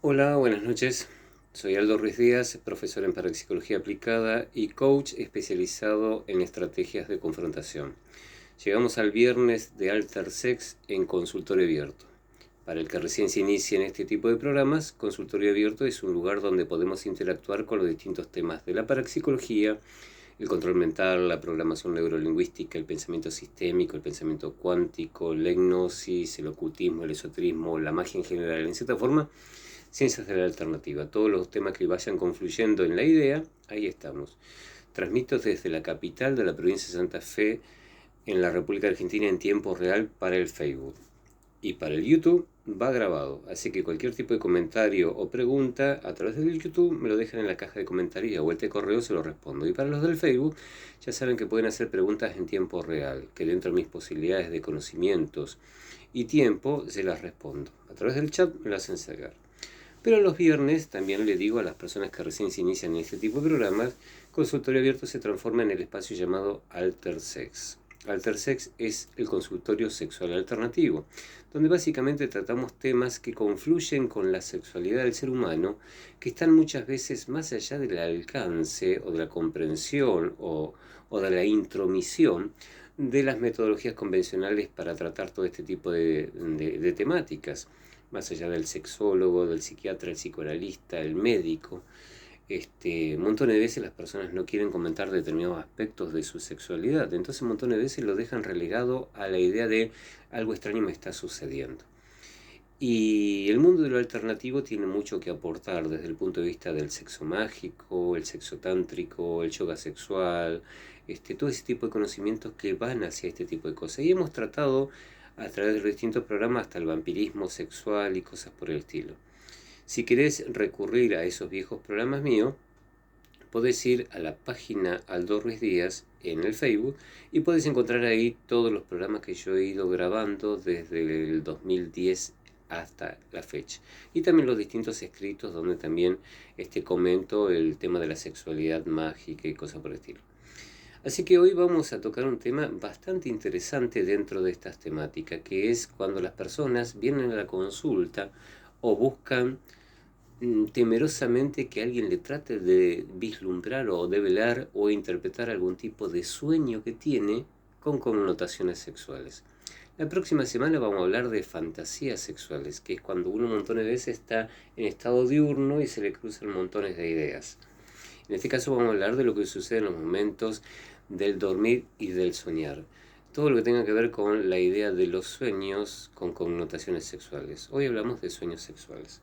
Hola, buenas noches. Soy Aldo Ruiz Díaz, profesor en parapsicología aplicada y coach especializado en estrategias de confrontación. Llegamos al viernes de Alter Sex en consultorio abierto. Para el que recién se inicia en este tipo de programas, consultorio abierto es un lugar donde podemos interactuar con los distintos temas de la parapsicología, el control mental, la programación neurolingüística, el pensamiento sistémico, el pensamiento cuántico, la hipnosis, el ocultismo, el esoterismo, la magia en general. En cierta forma, ciencias de la alternativa. Todos los temas que vayan confluyendo en la idea, ahí estamos. Transmito desde la capital de la provincia de Santa Fe, en la República Argentina, en tiempo real para el Facebook. Y para el YouTube va grabado, así que cualquier tipo de comentario o pregunta a través del YouTube me lo dejan en la caja de comentarios y a vuelta de correo se lo respondo. Y para los del Facebook ya saben que pueden hacer preguntas en tiempo real, que dentro de mis posibilidades de conocimientos y tiempo se las respondo. A través del chat me lo hacen sacar. Pero los viernes también le digo a las personas que recién se inician en este tipo de programas, consultorio abierto se transforma en el espacio llamado Alter Sex. Alter Sex es el consultorio sexual alternativo, donde básicamente tratamos temas que confluyen con la sexualidad del ser humano, que están muchas veces más allá del alcance o de la comprensión o de la intromisión de las metodologías convencionales para tratar todo este tipo de temáticas, más allá del sexólogo, del psiquiatra, el psicoanalista, el médico. Un montón de veces las personas no quieren comentar determinados aspectos de su sexualidad, entonces un montón de veces lo dejan relegado a la idea de algo extraño me está sucediendo. Y el mundo de lo alternativo tiene mucho que aportar desde el punto de vista del sexo mágico, el sexo tántrico, el yoga sexual, todo ese tipo de conocimientos que van hacia este tipo de cosas. Y hemos tratado a través de los distintos programas hasta el vampirismo sexual y cosas por el estilo. Si querés recurrir a esos viejos programas míos, podés ir a la página Aldo Ruiz Díaz en el Facebook y podés encontrar ahí todos los programas que yo he ido grabando desde el 2010 hasta la fecha. Y también los distintos escritos donde también comento el tema de la sexualidad mágica y cosas por el estilo. Así que hoy vamos a tocar un tema bastante interesante dentro de estas temáticas, que es cuando las personas vienen a la consulta o buscan temerosamente que alguien le trate de vislumbrar o develar o interpretar algún tipo de sueño que tiene con connotaciones sexuales. La próxima semana vamos a hablar de fantasías sexuales, que es cuando uno un montón de veces está en estado diurno y se le cruzan montones de ideas. En este caso vamos a hablar de lo que sucede en los momentos del dormir y del soñar. Todo lo que tenga que ver con la idea de los sueños con connotaciones sexuales. Hoy hablamos de sueños sexuales.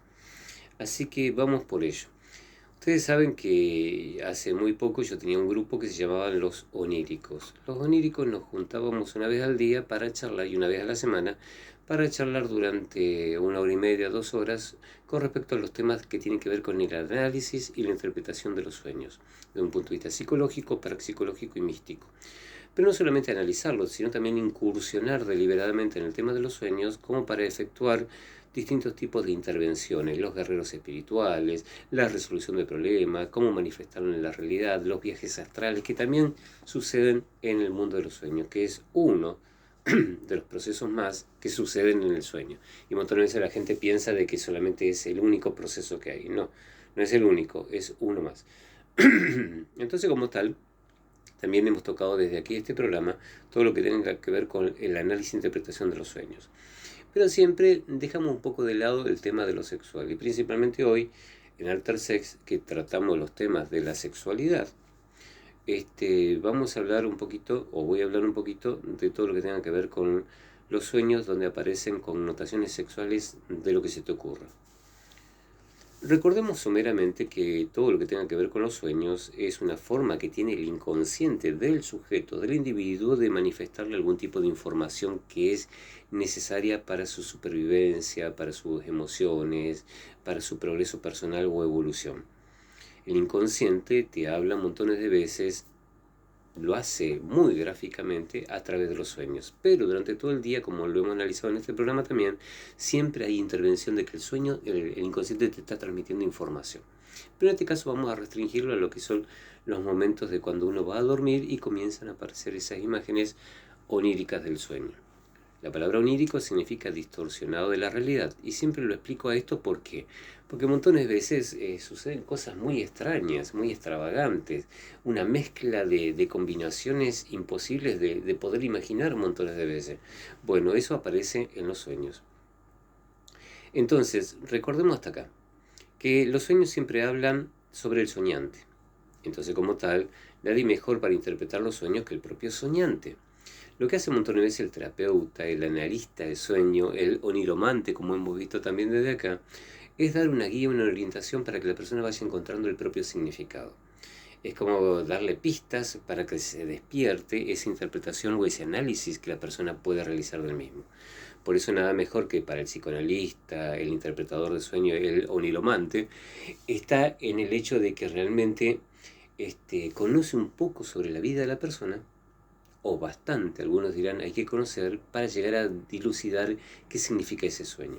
Así que vamos por ello. Ustedes saben que hace muy poco yo tenía un grupo que se llamaban los oníricos. Los oníricos nos juntábamos una vez al día para charlar y una vez a la semana para charlar durante 1 hora y media, 2 horas con respecto a los temas que tienen que ver con el análisis y la interpretación de los sueños, de un punto de vista psicológico, parapsicológico y místico. Pero no solamente analizarlos, sino también incursionar deliberadamente en el tema de los sueños como para efectuar distintos tipos de intervenciones, los guerreros espirituales, la resolución de problemas, cómo manifestarlo en la realidad, los viajes astrales, que también suceden en el mundo de los sueños, que es uno de los procesos más que suceden en el sueño. Y un montón de veces la gente piensa de que solamente es el único proceso que hay. No, no es el único, es uno más. Entonces, como tal, también hemos tocado desde aquí este programa todo lo que tenga que ver con el análisis e interpretación de los sueños. Pero siempre dejamos un poco de lado el tema de lo sexual. Y principalmente hoy, en Alter Sex, que tratamos los temas de la sexualidad, vamos a hablar un poquito, o voy a hablar un poquito, de todo lo que tenga que ver con los sueños donde aparecen connotaciones sexuales de lo que se te ocurra. Recordemos someramente que todo lo que tenga que ver con los sueños es una forma que tiene el inconsciente del sujeto, del individuo, de manifestarle algún tipo de información que es necesaria para su supervivencia, para sus emociones, para su progreso personal o evolución. El inconsciente te habla montones de veces, lo hace muy gráficamente a través de los sueños, pero durante todo el día, como lo hemos analizado en este programa también, siempre hay intervención de que el sueño, el inconsciente te está transmitiendo información. Pero en este caso vamos a restringirlo a lo que son los momentos de cuando uno va a dormir y comienzan a aparecer esas imágenes oníricas del sueño. La palabra onírico significa distorsionado de la realidad. Y siempre lo explico a esto porque montones de veces suceden cosas muy extrañas, muy extravagantes. Una mezcla de combinaciones imposibles de poder imaginar montones de veces. Bueno, eso aparece en los sueños. Entonces, recordemos hasta acá que los sueños siempre hablan sobre el soñante. Entonces, como tal, nadie mejor para interpretar los sueños que el propio soñante. Lo que hace un montón de veces el terapeuta, el analista de sueño, el oniromante, como hemos visto también desde acá, es dar una guía, una orientación para que la persona vaya encontrando el propio significado. Es como darle pistas para que se despierte esa interpretación o ese análisis que la persona puede realizar del mismo. Por eso nada mejor que para el psicoanalista, el interpretador de sueño, el oniromante, está en el hecho de que realmente conoce un poco sobre la vida de la persona, o bastante, algunos dirán, hay que conocer para llegar a dilucidar qué significa ese sueño.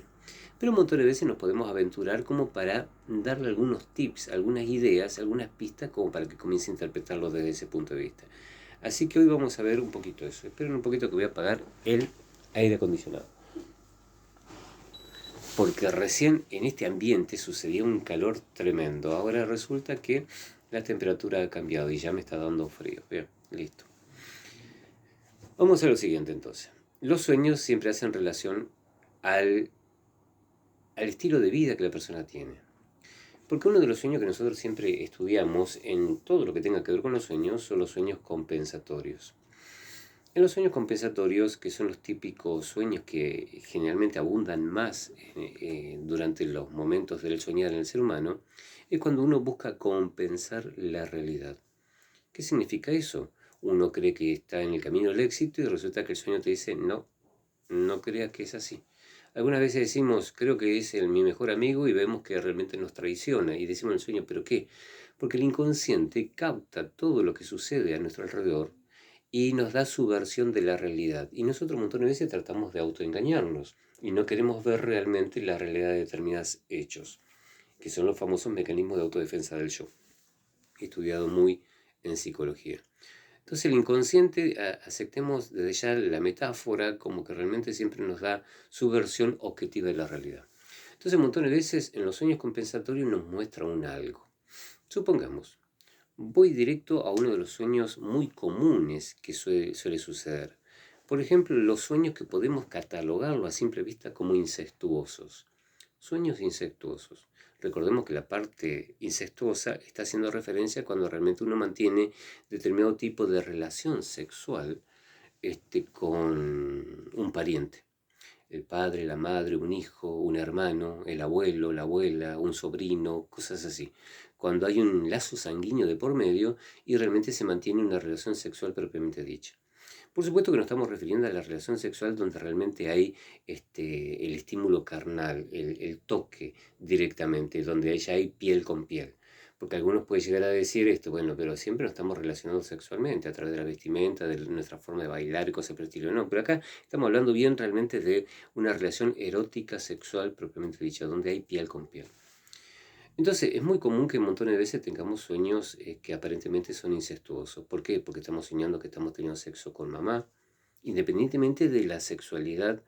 Pero un montón de veces nos podemos aventurar como para darle algunos tips, algunas ideas, algunas pistas como para que comience a interpretarlo desde ese punto de vista. Así que hoy vamos a ver un poquito eso. Esperen un poquito que voy a apagar el aire acondicionado. Porque recién en este ambiente sucedía un calor tremendo. Ahora resulta que la temperatura ha cambiado y ya me está dando frío. Bien, listo. Vamos a lo siguiente entonces. Los sueños siempre hacen relación al estilo de vida que la persona tiene. Porque uno de los sueños que nosotros siempre estudiamos en todo lo que tenga que ver con los sueños son los sueños compensatorios. En los sueños compensatorios, que son los típicos sueños que generalmente abundan más durante los momentos del soñar en el ser humano, es cuando uno busca compensar la realidad. ¿Qué significa eso? Uno cree que está en el camino del éxito y resulta que el sueño te dice, no, no creas que es así. Algunas veces decimos, creo que es mi mejor amigo y vemos que realmente nos traiciona y decimos en el sueño, ¿pero qué? Porque el inconsciente capta todo lo que sucede a nuestro alrededor y nos da su versión de la realidad. Y nosotros un montón de veces tratamos de autoengañarnos y no queremos ver realmente la realidad de determinados hechos, que son los famosos mecanismos de autodefensa del yo, estudiado muy en psicología. Entonces el inconsciente, aceptemos desde ya la metáfora como que realmente siempre nos da su versión objetiva de la realidad. Entonces un montón de veces en los sueños compensatorios nos muestra un algo. Supongamos, voy directo a uno de los sueños muy comunes que suele suceder. Por ejemplo, los sueños que podemos catalogarlo a simple vista como incestuosos. Sueños incestuosos. Recordemos que la parte incestuosa está haciendo referencia cuando realmente uno mantiene determinado tipo de relación sexual con un pariente. El padre, la madre, un hijo, un hermano, el abuelo, la abuela, un sobrino, cosas así. Cuando hay un lazo sanguíneo de por medio y realmente se mantiene una relación sexual propiamente dicha. Por supuesto que nos estamos refiriendo a la relación sexual donde realmente hay el estímulo carnal, el toque directamente, donde ya hay piel con piel. Porque algunos pueden llegar a decir bueno, pero siempre nos estamos relacionando sexualmente a través de la vestimenta, de nuestra forma de bailar y cosas por el estilo. No, pero acá estamos hablando bien realmente de una relación erótica sexual propiamente dicha, donde hay piel con piel. Entonces, es muy común que un montón de veces tengamos sueños que aparentemente son incestuosos. ¿Por qué? Porque estamos soñando que estamos teniendo sexo con mamá, independientemente de la sexualidad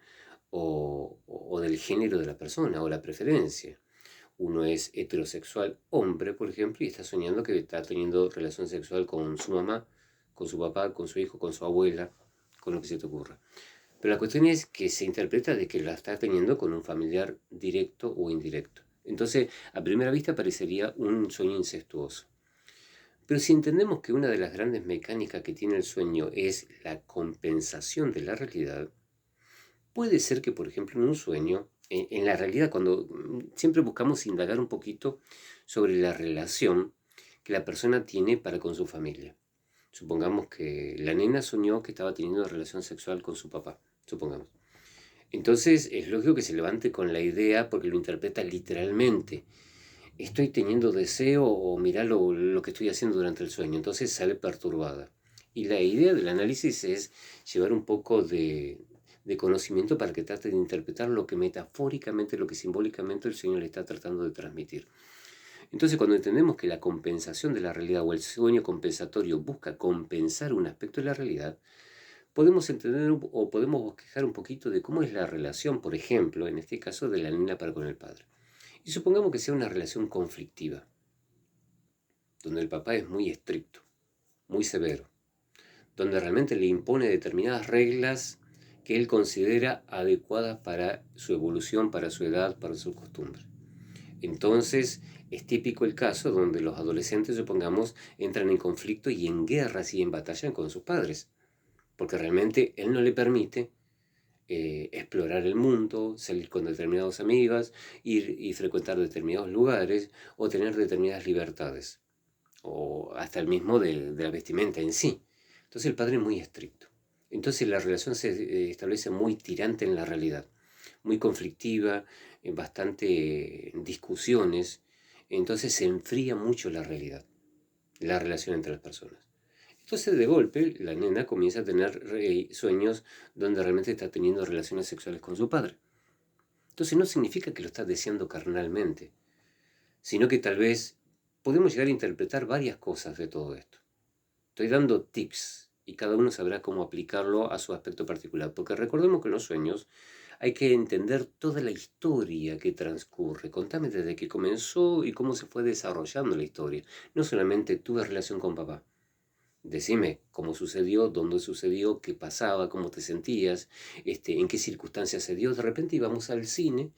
o del género de la persona o la preferencia. Uno es heterosexual hombre, por ejemplo, y está soñando que está teniendo relación sexual con su mamá, con su papá, con su hijo, con su abuela, con lo que se te ocurra. Pero la cuestión es que se interpreta de que la está teniendo con un familiar directo o indirecto. Entonces, a primera vista parecería un sueño incestuoso. Pero si entendemos que una de las grandes mecánicas que tiene el sueño es la compensación de la realidad, puede ser que, por ejemplo, en un sueño, en la realidad, cuando siempre buscamos indagar un poquito sobre la relación que la persona tiene para con su familia. Supongamos que la nena soñó que estaba teniendo relación sexual con su papá, supongamos. Entonces es lógico que se levante con la idea porque lo interpreta literalmente. Estoy teniendo deseo o mirá lo que estoy haciendo durante el sueño. Entonces sale perturbada. Y la idea del análisis es llevar un poco de conocimiento para que trate de interpretar lo que metafóricamente, lo que simbólicamente el sueño le está tratando de transmitir. Entonces cuando entendemos que la compensación de la realidad o el sueño compensatorio busca compensar un aspecto de la realidad, podemos entender o podemos bosquejar un poquito de cómo es la relación, por ejemplo, en este caso, de la nena para con el padre. Y supongamos que sea una relación conflictiva, donde el papá es muy estricto, muy severo, donde realmente le impone determinadas reglas que él considera adecuadas para su evolución, para su edad, para su costumbre. Entonces, es típico el caso donde los adolescentes, supongamos, entran en conflicto y en guerras y en batallas con sus padres, porque realmente él no le permite explorar el mundo, salir con determinadas amigas, ir y frecuentar determinados lugares o tener determinadas libertades, o hasta el mismo de la vestimenta en sí. Entonces el padre es muy estricto. Entonces la relación se establece muy tirante en la realidad, muy conflictiva, bastante discusiones, entonces se enfría mucho la realidad, la relación entre las personas. Entonces de golpe la nena comienza a tener sueños donde realmente está teniendo relaciones sexuales con su padre. Entonces no significa que lo está deseando carnalmente, sino que tal vez podemos llegar a interpretar varias cosas de todo esto. Estoy dando tips y cada uno sabrá cómo aplicarlo a su aspecto particular, porque recordemos que en los sueños hay que entender toda la historia que transcurre. Contame desde que comenzó y cómo se fue desarrollando la historia. No solamente tuve relación con papá. Decime cómo sucedió, dónde sucedió, qué pasaba, cómo te sentías, en qué circunstancias se dio. De repente íbamos al cine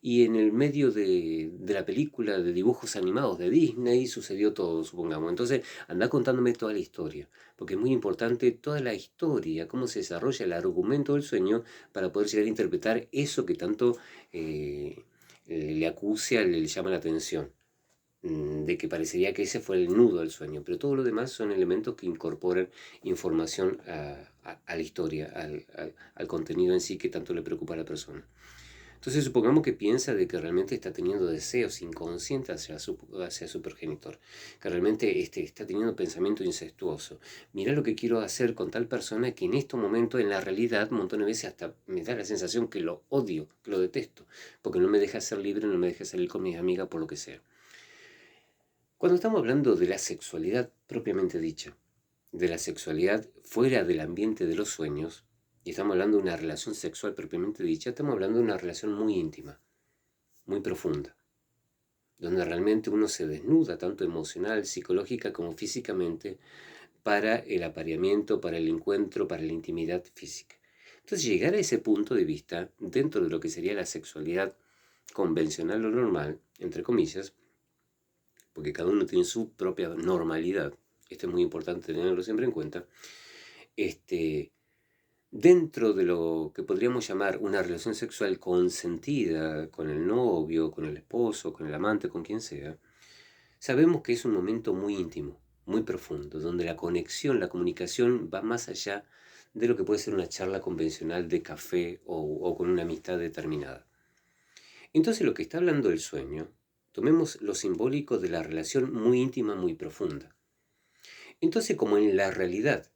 y en el medio de la película de dibujos animados de Disney sucedió todo, supongamos. Entonces, anda contándome toda la historia, porque es muy importante toda la historia, cómo se desarrolla el argumento del sueño para poder llegar a interpretar eso que tanto le acucia, le llama la atención, de que parecería que ese fue el nudo del sueño, pero todo lo demás son elementos que incorporan información a la historia, al contenido en sí que tanto le preocupa a la persona. Entonces supongamos que piensa de que realmente está teniendo deseos inconscientes hacia su progenitor, que realmente está teniendo pensamiento incestuoso. Mira lo que quiero hacer con tal persona que en estos momentos, en la realidad, un montón de veces hasta me da la sensación que lo odio, que lo detesto, porque no me deja ser libre, no me deja salir con mis amigas por lo que sea. Cuando estamos hablando de la sexualidad propiamente dicha, de la sexualidad fuera del ambiente de los sueños, y estamos hablando de una relación sexual propiamente dicha, estamos hablando de una relación muy íntima, muy profunda, donde realmente uno se desnuda tanto emocional, psicológica como físicamente para el apareamiento, para el encuentro, para la intimidad física. Entonces llegar a ese punto de vista, dentro de lo que sería la sexualidad convencional o normal, entre comillas, porque cada uno tiene su propia normalidad, esto es muy importante tenerlo siempre en cuenta, dentro de lo que podríamos llamar una relación sexual consentida con el novio, con el esposo, con el amante, con quien sea, sabemos que es un momento muy íntimo, muy profundo, donde la conexión, la comunicación va más allá de lo que puede ser una charla convencional de café o con una amistad determinada. Entonces lo que está hablando el sueño, tomemos lo simbólico de la relación muy íntima, muy profunda. Entonces, como en la realidad,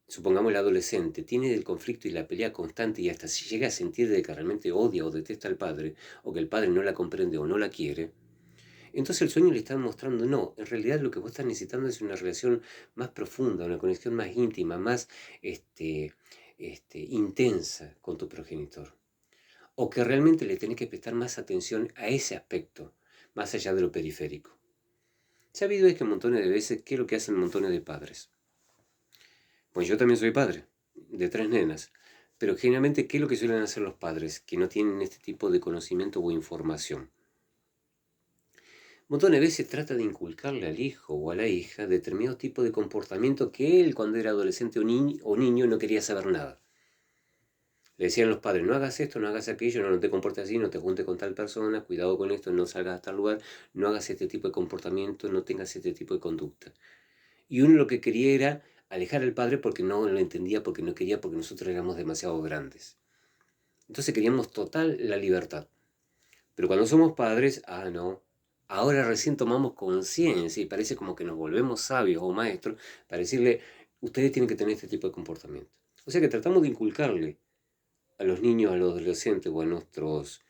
supongamos el adolescente, tiene el conflicto y la pelea constante y hasta si llega a sentir de que realmente odia o detesta al padre, o que el padre no la comprende o no la quiere, entonces el sueño le está mostrando, no, en realidad lo que vos estás necesitando es una relación más profunda, una conexión más íntima, más intensa con tu progenitor. O que realmente le tenés que prestar más atención a ese aspecto, más allá de lo periférico. Sabido es que montones de veces, ¿qué es lo que hacen montones de padres? Pues yo también soy padre, de 3 nenas. Pero generalmente, ¿qué es lo que suelen hacer los padres que no tienen este tipo de conocimiento o información? Montones de veces trata de inculcarle al hijo o a la hija determinado tipo de comportamiento que él cuando era adolescente o niño no quería saber nada. Le decían los padres, no hagas esto, no hagas aquello, no te comportes así, no te juntes con tal persona, cuidado con esto, no salgas a tal lugar, no hagas este tipo de comportamiento, no tengas este tipo de conducta. Y uno lo que quería era alejar al padre porque no lo entendía, porque no quería, porque nosotros éramos demasiado grandes. Entonces queríamos total la libertad. Pero cuando somos padres, no, ahora recién tomamos conciencia y parece como que nos volvemos sabios o maestros para decirle, ustedes tienen que tener este tipo de comportamiento. O sea que tratamos de inculcarle a los niños, a los adolescentes o a nuestros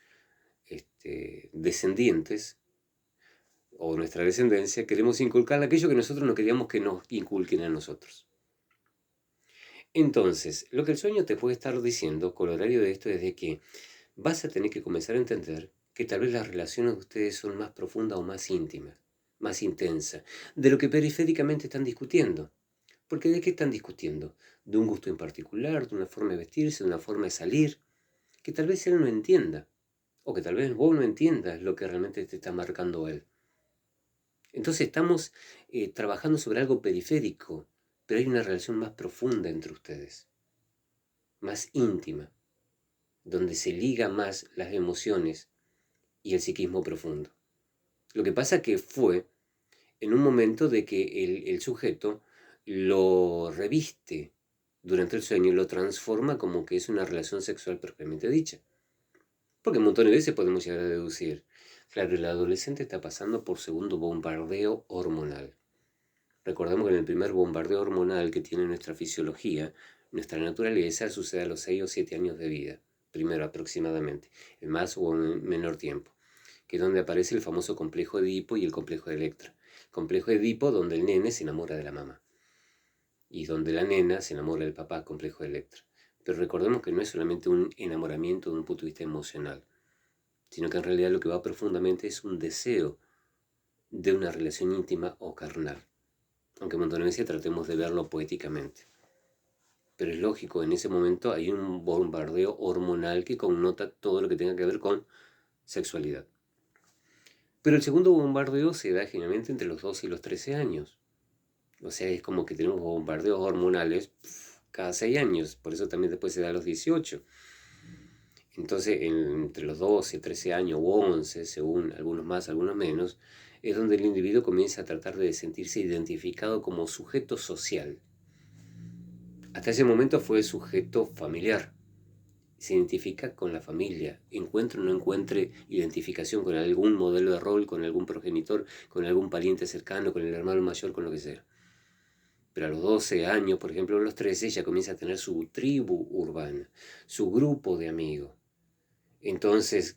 descendientes o nuestra descendencia, queremos inculcar aquello que nosotros no queríamos que nos inculquen a nosotros. Entonces, lo que el sueño te puede estar diciendo, corolario de esto, es de que vas a tener que comenzar a entender que tal vez las relaciones de ustedes son más profundas o más íntimas, más intensas, de lo que periféricamente están discutiendo. Porque ¿de qué están discutiendo? De un gusto en particular, de una forma de vestirse, de una forma de salir, que tal vez él no entienda, o que tal vez vos no entiendas lo que realmente te está marcando él. Entonces estamos trabajando sobre algo periférico, pero hay una relación más profunda entre ustedes, más íntima, donde se liga más las emociones y el psiquismo profundo. Lo que pasa que fue en un momento de que el sujeto lo reviste durante el sueño y lo transforma como que es una relación sexual propiamente dicha. Porque un montón de veces podemos llegar a deducir, claro, el adolescente está pasando por segundo bombardeo hormonal. Recordemos que en el primer bombardeo hormonal que tiene nuestra fisiología, nuestra naturaleza, sucede a los 6 o 7 años de vida, primero aproximadamente, en más o en menor tiempo, que es donde aparece el famoso complejo de Edipo y el complejo de Electra. Complejo de Edipo donde el nene se enamora de la mamá y donde la nena se enamora del papá, complejo de Electra. Pero recordemos que no es solamente un enamoramiento desde un punto de vista emocional, sino que en realidad lo que va profundamente es un deseo de una relación íntima o carnal, aunque en Montonesia tratemos de verlo poéticamente. Pero es lógico, en ese momento hay un bombardeo hormonal que connota todo lo que tenga que ver con sexualidad. Pero el segundo bombardeo se da generalmente entre los 12 y los 13 años. O sea, es como que tenemos bombardeos hormonales cada 6 años, por eso también después se da a los 18. Entonces, entre los 12, 13 años o 11, según algunos más, algunos menos, es donde el individuo comienza a tratar de sentirse identificado como sujeto social. Hasta ese momento fue sujeto familiar. Se identifica con la familia, encuentre o no encuentre identificación con algún modelo de rol, con algún progenitor, con algún pariente cercano, con el hermano mayor, con lo que sea. Pero a los 12 años, por ejemplo, a los 13, ya comienza a tener su tribu urbana, su grupo de amigos. Entonces,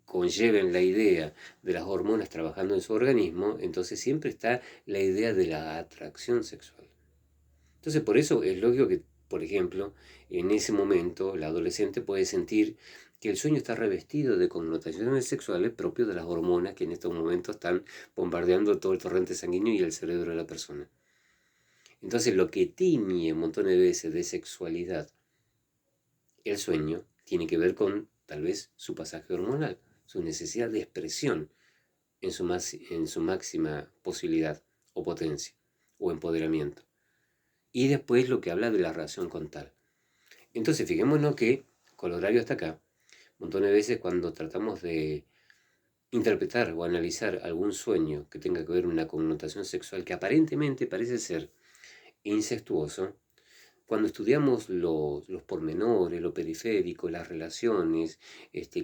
conlleven la idea de las hormonas trabajando en su organismo, entonces siempre está la idea de la atracción sexual. Entonces, por eso es lógico que, por ejemplo, en ese momento la adolescente puede sentir que el sueño está revestido de connotaciones sexuales propias de las hormonas que en estos momentos están bombardeando todo el torrente sanguíneo y el cerebro de la persona. Entonces, lo que tiñe un montón de veces de sexualidad el sueño tiene que ver con tal vez su pasaje hormonal, su necesidad de expresión en su máxima posibilidad o potencia o empoderamiento. Y después lo que habla de la relación con tal. Entonces, fijémonos que, con el horario hasta acá, un montón de veces cuando tratamos de interpretar o analizar algún sueño que tenga que ver una connotación sexual que aparentemente parece ser incestuoso, cuando estudiamos los pormenores, lo periférico, las relaciones,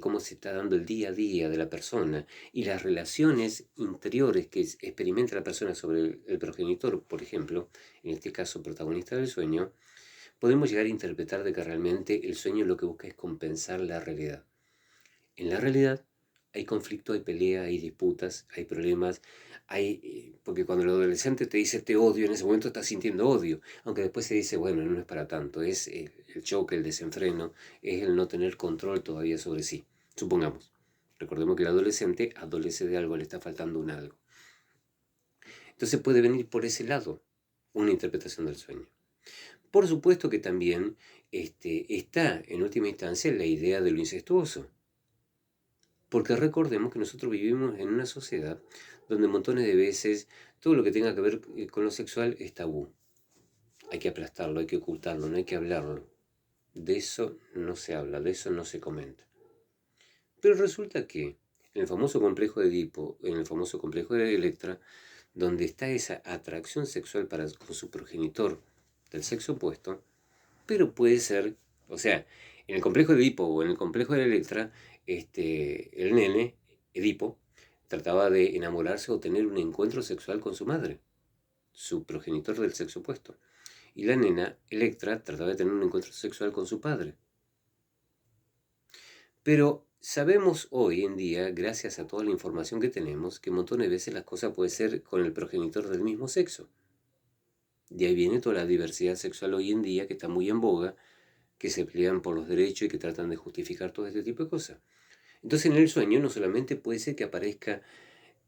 cómo se está dando el día a día de la persona y las relaciones interiores que experimenta la persona sobre el progenitor, por ejemplo, en este caso protagonista del sueño, podemos llegar a interpretar de que realmente el sueño lo que busca es compensar la realidad. En la realidad hay conflicto, hay pelea, hay disputas, hay problemas, porque cuando el adolescente te dice te odio, en ese momento está sintiendo odio, aunque después se dice, bueno, no es para tanto, es el choque, el desenfreno, es el no tener control todavía sobre sí, supongamos. Recordemos que el adolescente adolece de algo, le está faltando un algo. Entonces puede venir por ese lado una interpretación del sueño. Por supuesto que también está en última instancia la idea de lo incestuoso. Porque recordemos que nosotros vivimos en una sociedad donde montones de veces todo lo que tenga que ver con lo sexual es tabú. Hay que aplastarlo, hay que ocultarlo, no hay que hablarlo. De eso no se habla, de eso no se comenta. Pero resulta que en el famoso complejo de Edipo, en el famoso complejo de Electra, donde está esa atracción sexual con su progenitor del sexo opuesto, pero puede ser, o sea, en el complejo de Edipo o en el complejo de Electra, el nene, Edipo, trataba de enamorarse o tener un encuentro sexual con su madre, su progenitor del sexo opuesto. Y la nena, Electra, trataba de tener un encuentro sexual con su padre. Pero sabemos hoy en día, gracias a toda la información que tenemos, que un montón de veces las cosas pueden ser con el progenitor del mismo sexo. De ahí viene toda la diversidad sexual hoy en día, que está muy en boga, que se pelean por los derechos y que tratan de justificar todo este tipo de cosas. Entonces en el sueño no solamente puede ser que aparezca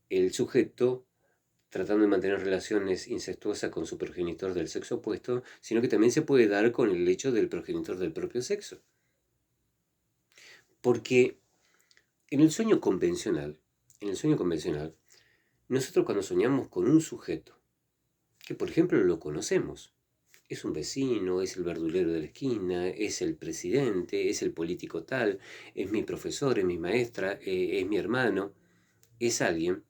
el sujeto tratando de mantener relaciones incestuosas con su progenitor del sexo opuesto, sino que también se puede dar con el hecho del progenitor del propio sexo. Porque en el sueño convencional, nosotros cuando soñamos con un sujeto, que por ejemplo lo conocemos, es un vecino, es el verdulero de la esquina, es el presidente, es el político tal, es mi profesor, es mi maestra, es mi hermano, es alguien.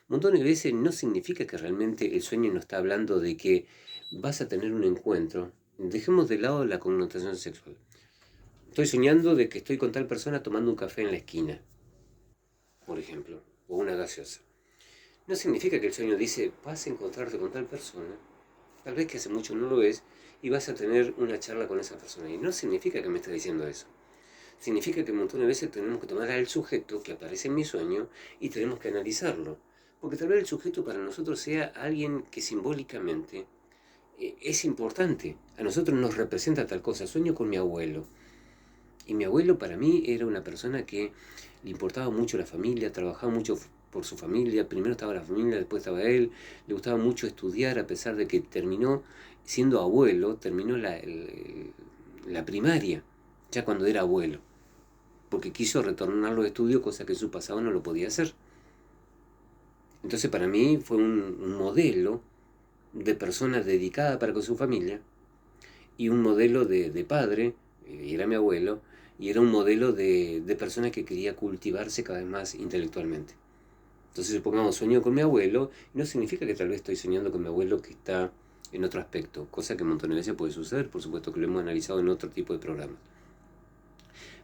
Montones de veces no significa que realmente el sueño no está hablando de que vas a tener un encuentro. Dejemos de lado la connotación sexual. Estoy soñando de que estoy con tal persona tomando un café en la esquina, por ejemplo, o una gaseosa. No significa que el sueño dice, vas a encontrarte con tal persona, tal vez que hace mucho no lo ves, y vas a tener una charla con esa persona. Y no significa que me esté diciendo eso. Significa que un montón de veces tenemos que tomar al sujeto que aparece en mi sueño y tenemos que analizarlo. Porque tal vez el sujeto para nosotros sea alguien que simbólicamente es importante. A nosotros nos representa tal cosa. Sueño con mi abuelo. Y mi abuelo para mí era una persona que le importaba mucho la familia, trabajaba mucho por su familia. Primero estaba la familia, después estaba él. Le gustaba mucho estudiar a pesar de que terminó siendo abuelo, terminó la primaria, ya cuando era abuelo. Porque quiso retornar a los estudios, cosa que en su pasado no lo podía hacer. Entonces para mí fue un modelo de persona dedicada para con su familia y un modelo de padre, era mi abuelo, y era un modelo de persona que quería cultivarse cada vez más intelectualmente. Entonces supongamos sueño con mi abuelo, no significa que tal vez estoy soñando con mi abuelo que está en otro aspecto, cosa que un montón de veces puede suceder, por supuesto que lo hemos analizado en otro tipo de programas.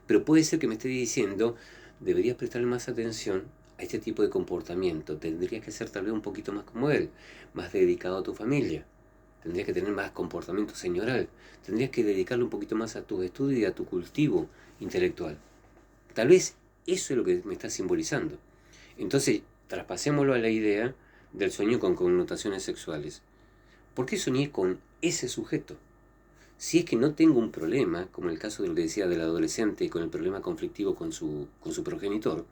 Pero puede ser que me esté diciendo, deberías prestarle más atención a este tipo de comportamiento, tendrías que ser tal vez un poquito más como él, más dedicado a tu familia, tendrías que tener más comportamiento señoral, tendrías que dedicarle un poquito más a tus estudios y a tu cultivo intelectual. Tal vez eso es lo que me está simbolizando. Entonces, traspasémoslo a la idea del sueño con connotaciones sexuales. ¿Por qué soñé con ese sujeto? Si es que no tengo un problema, como el caso de lo que decía del adolescente con el problema conflictivo con su progenitor,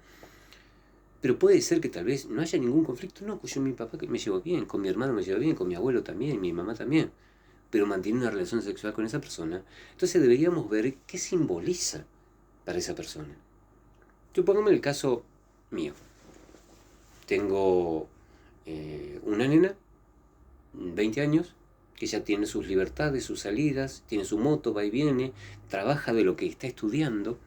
pero puede ser que tal vez no haya ningún conflicto. No, pues yo mi papá que me llevo bien, con mi hermano me llevo bien, con mi abuelo también, mi mamá también, pero mantiene una relación sexual con esa persona. Entonces deberíamos ver qué simboliza para esa persona. Yo pongamos el caso mío. Tengo una nena, 20 años, que ya tiene sus libertades, sus salidas, tiene su moto, va y viene, trabaja de lo que está estudiando,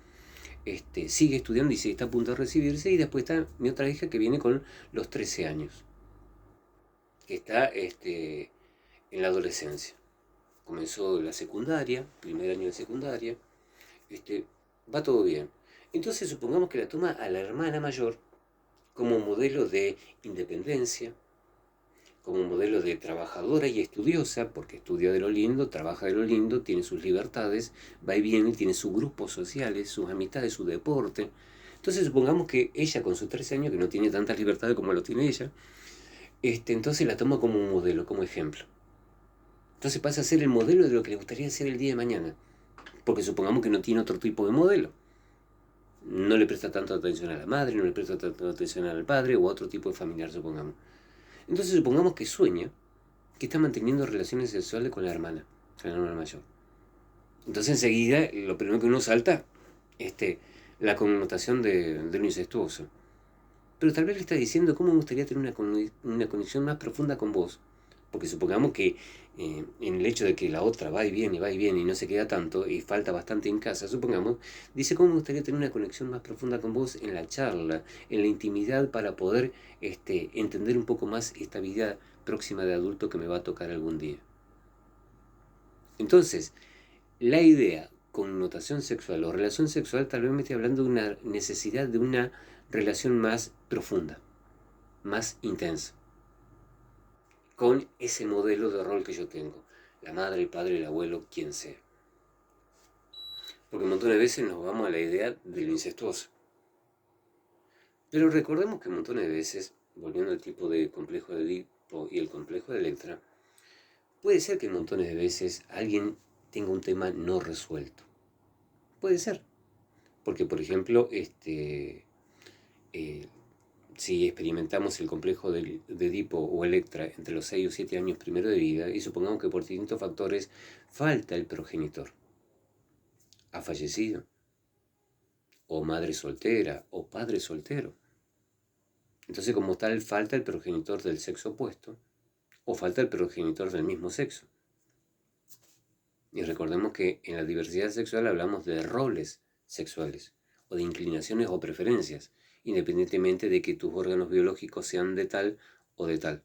sigue estudiando y se está a punto de recibirse, y después está mi otra hija que viene con los 13 años, que está en la adolescencia. Comenzó la secundaria, primer año de secundaria, va todo bien. Entonces supongamos que la toma a la hermana mayor como modelo de independencia, como modelo de trabajadora y estudiosa, porque estudia de lo lindo, trabaja de lo lindo, tiene sus libertades, va y viene, tiene sus grupos sociales, sus amistades, su deporte. Entonces supongamos que ella con sus 13 años, que no tiene tantas libertades como lo tiene ella, entonces la toma como un modelo, como ejemplo. Entonces pasa a ser el modelo de lo que le gustaría ser el día de mañana, porque supongamos que no tiene otro tipo de modelo. No le presta tanto atención a la madre, no le presta tanto atención al padre o a otro tipo de familiar, supongamos. Entonces supongamos que sueña que está manteniendo relaciones sexuales con la hermana mayor. Entonces enseguida lo primero que uno salta, la connotación de lo incestuoso. Pero tal vez le está diciendo cómo me gustaría tener una conexión más profunda con vos. Porque supongamos que en el hecho de que la otra va y viene y no se queda tanto y falta bastante en casa, supongamos, dice cómo me gustaría tener una conexión más profunda con vos en la charla, en la intimidad para poder entender un poco más esta vida próxima de adulto que me va a tocar algún día. Entonces, la idea, connotación sexual o relación sexual tal vez me esté hablando de una necesidad de una relación más profunda, más intensa, con ese modelo de rol que yo tengo, la madre, el padre, el abuelo, quien sea. Porque un montón de veces nos vamos a la idea de lo incestuoso. Pero recordemos que un montón de veces, volviendo al tipo de complejo de Edipo y el complejo de Electra, Puede ser que montones de veces alguien tenga un tema no resuelto. Puede ser. Porque, por ejemplo, si experimentamos el complejo de Edipo o Electra entre los 6 o 7 años primero de vida, y supongamos que por distintos factores falta el progenitor, ha fallecido, o madre soltera, o padre soltero. Entonces, como tal, falta el progenitor del sexo opuesto, o falta el progenitor del mismo sexo. Y recordemos que en la diversidad sexual hablamos de roles sexuales, o de inclinaciones o preferencias, independientemente de que tus órganos biológicos sean de tal o de tal.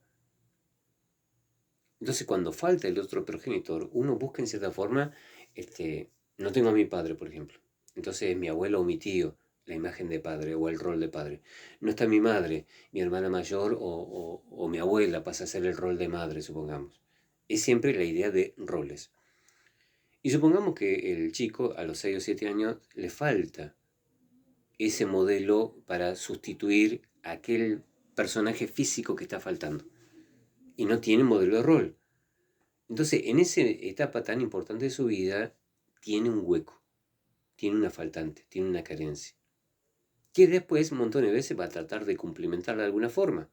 Entonces, cuando falta el otro progenitor, uno busca en cierta forma, no tengo a mi padre, por ejemplo. Entonces, mi abuelo o mi tío, la imagen de padre o el rol de padre. No está mi madre, mi hermana mayor o mi abuela pasa a ser el rol de madre, supongamos. Es siempre la idea de roles. Y supongamos que el chico a los 6 o 7 años le falta ese modelo para sustituir a aquel personaje físico que está faltando. Y no tiene modelo de rol. Entonces, en esa etapa tan importante de su vida, tiene un hueco, tiene una faltante, tiene una carencia, que después un montón de veces va a tratar de cumplimentar de alguna forma.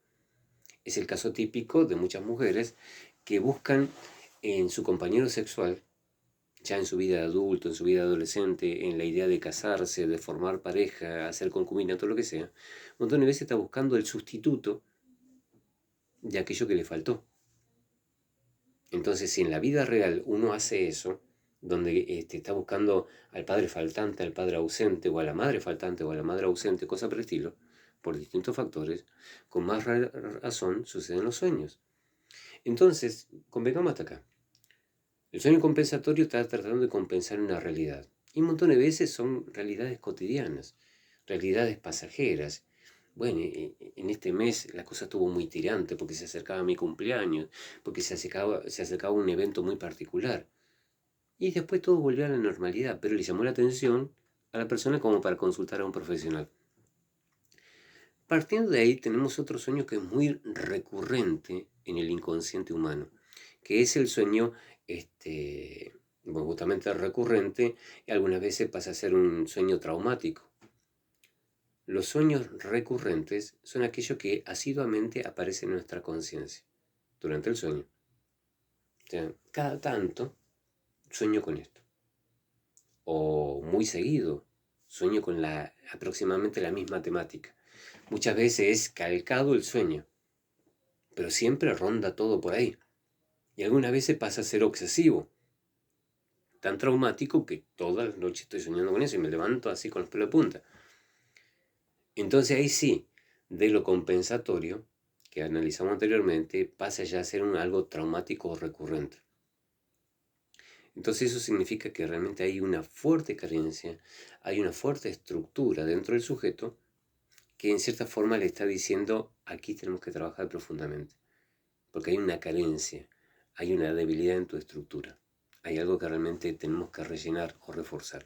Es el caso típico de muchas mujeres que buscan en su compañero sexual, ya en su vida de adulto, en su vida adolescente, en la idea de casarse, de formar pareja, hacer concubina, todo lo que sea, un montón de veces está buscando el sustituto de aquello que le faltó. Entonces, si en la vida real uno hace eso, donde está buscando al padre faltante, al padre ausente, o a la madre faltante, o a la madre ausente, cosa por el estilo, por distintos factores, con más razón suceden los sueños. Entonces, convengamos hasta acá. El sueño compensatorio está tratando de compensar una realidad. Y un montón de veces son realidades cotidianas, realidades pasajeras. Bueno, en este mes la cosa estuvo muy tirante porque se acercaba mi cumpleaños, porque se acercaba un evento muy particular. Y después todo volvió a la normalidad, pero le llamó la atención a la persona como para consultar a un profesional. Partiendo de ahí tenemos otro sueño que es muy recurrente en el inconsciente humano, que es el sueño justamente recurrente, y algunas veces pasa a ser un sueño traumático. Los sueños recurrentes son aquellos que asiduamente aparecen en nuestra conciencia durante el sueño. O sea, cada tanto sueño con esto. O muy seguido sueño con aproximadamente la misma temática. Muchas veces es calcado el sueño, pero siempre ronda todo por ahí. Y algunas veces pasa a ser obsesivo. Tan traumático que todas las noches estoy soñando con eso y me levanto así con los pelos de punta. Entonces ahí sí, de lo compensatorio que analizamos anteriormente, pasa ya a ser algo traumático o recurrente. Entonces eso significa que realmente hay una fuerte carencia, hay una fuerte estructura dentro del sujeto que en cierta forma le está diciendo, aquí tenemos que trabajar profundamente, porque hay una carencia, hay una debilidad en tu estructura, hay algo que realmente tenemos que rellenar o reforzar.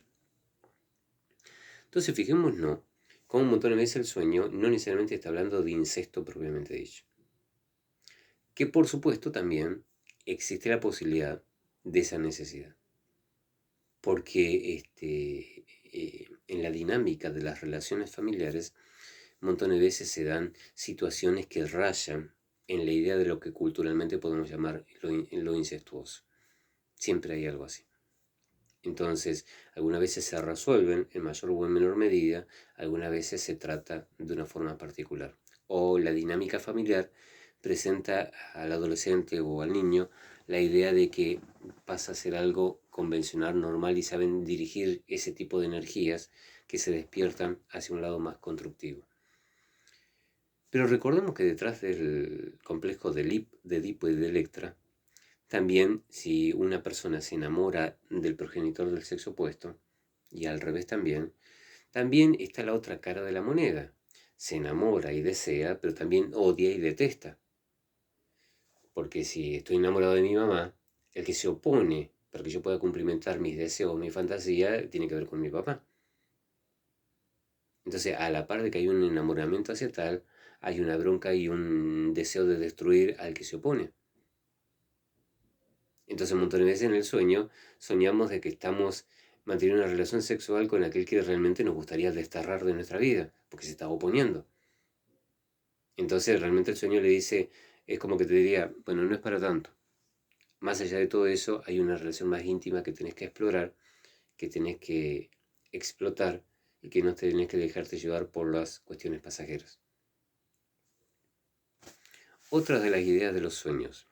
Entonces fijémonos cómo un montón de veces el sueño no necesariamente está hablando de incesto propiamente dicho. Que por supuesto también existe la posibilidad de esa necesidad. Porque en la dinámica de las relaciones familiares, un montón de veces se dan situaciones que rayan en la idea de lo que culturalmente podemos llamar lo incestuoso. Siempre hay algo así. Entonces, algunas veces se resuelven en mayor o en menor medida, algunas veces se trata de una forma particular. O la dinámica familiar presenta al adolescente o al niño la idea de que pasa a ser algo convencional, normal, y saben dirigir ese tipo de energías que se despiertan hacia un lado más constructivo. Pero recordemos que detrás del complejo de Edipo y de Electra, también si una persona se enamora del progenitor del sexo opuesto, y al revés también está la otra cara de la moneda. Se enamora y desea, pero también odia y detesta. Porque si estoy enamorado de mi mamá, el que se opone para que yo pueda cumplimentar mis deseos, mi fantasía, tiene que ver con mi papá. Entonces, a la par de que hay un enamoramiento hacia tal, hay una bronca y un deseo de destruir al que se opone. Entonces, un montón de veces en el sueño soñamos de que estamos manteniendo una relación sexual con aquel que realmente nos gustaría desterrar de nuestra vida, porque se está oponiendo. Entonces, realmente el sueño le dice, es como que te diría, bueno, no es para tanto. Más allá de todo eso, hay una relación más íntima que tenés que explorar, que tenés que explotar y que no tenés que dejarte llevar por las cuestiones pasajeras. Otra de las ideas de los sueños.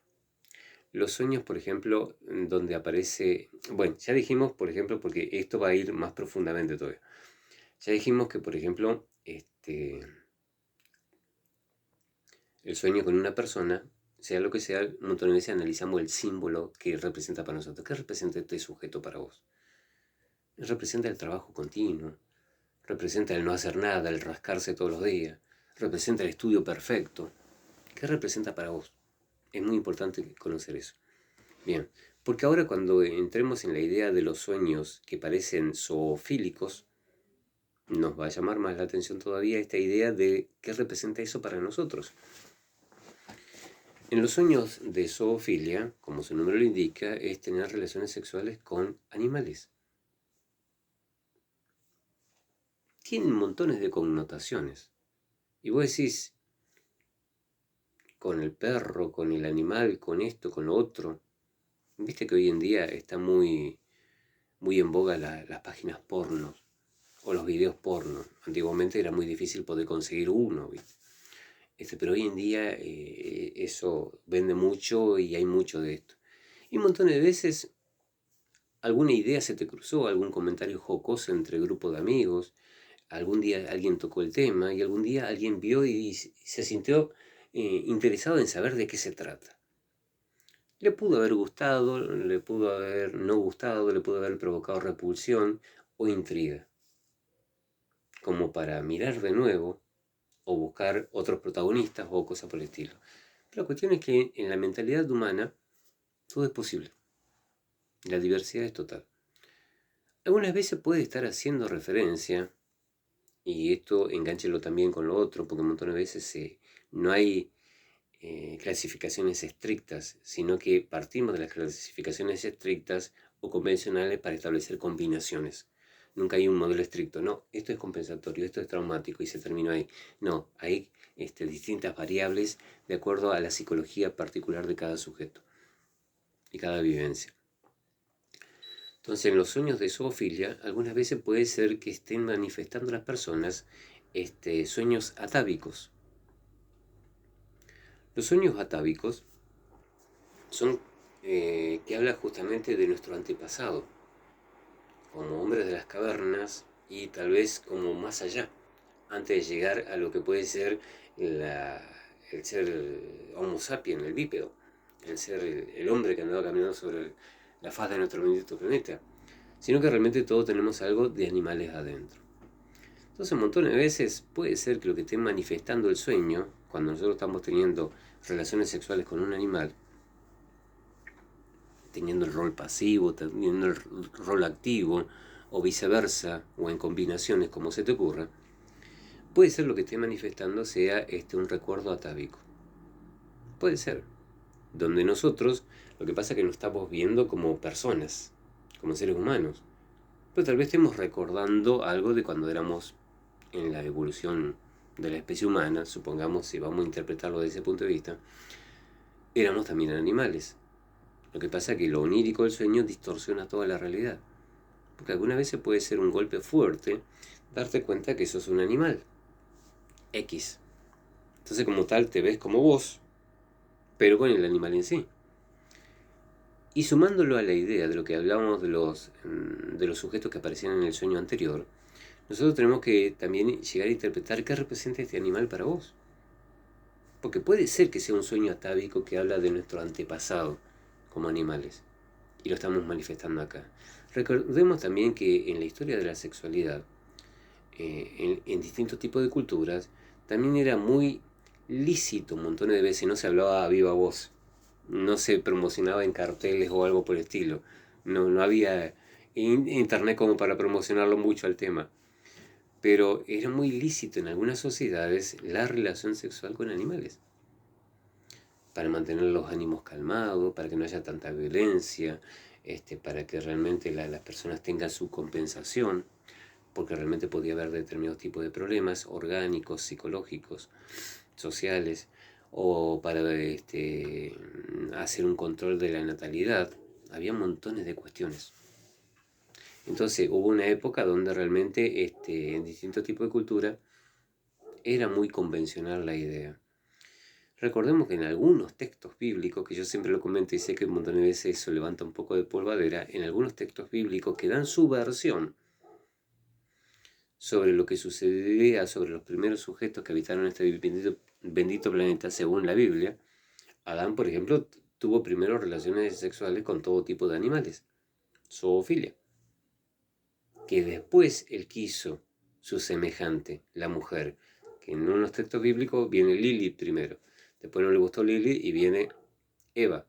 Los sueños, por ejemplo, donde aparece... Bueno, ya dijimos, por ejemplo, porque esto va a ir más profundamente todavía. Ya dijimos que, por ejemplo, el sueño con una persona, sea lo que sea, un montón de veces analizamos el símbolo que representa para nosotros. ¿Qué representa este sujeto para vos? Representa el trabajo continuo, representa el no hacer nada, el rascarse todos los días, representa el estudio perfecto. ¿Qué representa para vos? Es muy importante conocer eso. Bien, porque ahora cuando entremos en la idea de los sueños que parecen zoofílicos, nos va a llamar más la atención todavía esta idea de qué representa eso para nosotros. En los sueños de zoofilia, como su nombre lo indica, es tener relaciones sexuales con animales. Tienen montones de connotaciones. Y vos decís, con el perro, con el animal, con esto, con lo otro. Viste que hoy en día está muy en boga las páginas porno o los videos porno. Antiguamente era muy difícil poder conseguir uno, ¿viste? Pero hoy en día eso vende mucho y hay mucho de esto. Y un montón de veces alguna idea se te cruzó, algún comentario jocoso entre grupo de amigos, algún día alguien tocó el tema y algún día alguien vio y se sintió interesado en saber de qué se trata. Le pudo haber gustado, le pudo haber no gustado, le pudo haber provocado repulsión o intriga, como para mirar de nuevo o buscar otros protagonistas o cosas por el estilo. Pero la cuestión es que en la mentalidad humana todo es posible. La diversidad es total. Algunas veces puede estar haciendo referencia, y esto enganchelo también con lo otro, porque un montón de veces no hay clasificaciones estrictas, sino que partimos de las clasificaciones estrictas o convencionales para establecer combinaciones. Nunca hay un modelo estricto, no, esto es compensatorio, esto es traumático y se terminó ahí. No, hay distintas variables de acuerdo a la psicología particular de cada sujeto y cada vivencia. Entonces, en los sueños de zoofilia, algunas veces puede ser que estén manifestando las personas sueños atávicos. Los sueños atávicos son que habla justamente de nuestro antepasado, como hombres de las cavernas y tal vez como más allá, antes de llegar a lo que puede ser el ser Homo sapiens, el bípedo, el hombre que andaba caminando sobre la faz de nuestro bendito planeta, sino que realmente todos tenemos algo de animales adentro. Entonces, un montón de veces puede ser que lo que esté manifestando el sueño, cuando nosotros estamos teniendo relaciones sexuales con un animal, teniendo el rol pasivo, teniendo el rol activo, o viceversa, o en combinaciones como se te ocurra, puede ser lo que esté manifestando sea un recuerdo atávico. Puede ser. Donde nosotros, lo que pasa es que nos estamos viendo como personas, como seres humanos, pero tal vez estemos recordando algo de cuando éramos en la evolución de la especie humana, supongamos, si vamos a interpretarlo desde ese punto de vista, éramos también animales. Lo que pasa es que lo onírico del sueño distorsiona toda la realidad. Porque algunas veces puede ser un golpe fuerte darte cuenta que sos un animal. X. Entonces como tal te ves como vos, pero con el animal en sí. Y sumándolo a la idea de lo que hablábamos de los sujetos que aparecían en el sueño anterior, nosotros tenemos que también llegar a interpretar qué representa este animal para vos. Porque puede ser que sea un sueño atávico que habla de nuestro antepasado como animales. Y lo estamos manifestando acá. Recordemos también que en la historia de la sexualidad, en distintos tipos de culturas, también era muy lícito un montón de veces, no se hablaba a viva voz, no se promocionaba en carteles o algo por el estilo, no había internet como para promocionarlo mucho al tema, pero era muy lícito en algunas sociedades la relación sexual con animales. para mantener los ánimos calmados, para que no haya tanta violencia, para que realmente las personas tengan su compensación, porque realmente podía haber determinados tipos de problemas orgánicos, psicológicos, sociales, o para hacer un control de la natalidad. Había montones de cuestiones. Entonces hubo una época donde realmente en distintos tipos de cultura era muy convencional la idea. Recordemos que en algunos textos bíblicos, que yo siempre lo comento y sé que un montón de veces eso levanta un poco de polvadera, en algunos textos bíblicos que dan su versión sobre lo que sucedería sobre los primeros sujetos que habitaron este bendito planeta según la Biblia, Adán, por ejemplo, tuvo primero relaciones sexuales con todo tipo de animales, zoofilia, que después él quiso su semejante, la mujer, que en unos textos bíblicos viene Lilith primero, después no le gustó Lilith y viene Eva.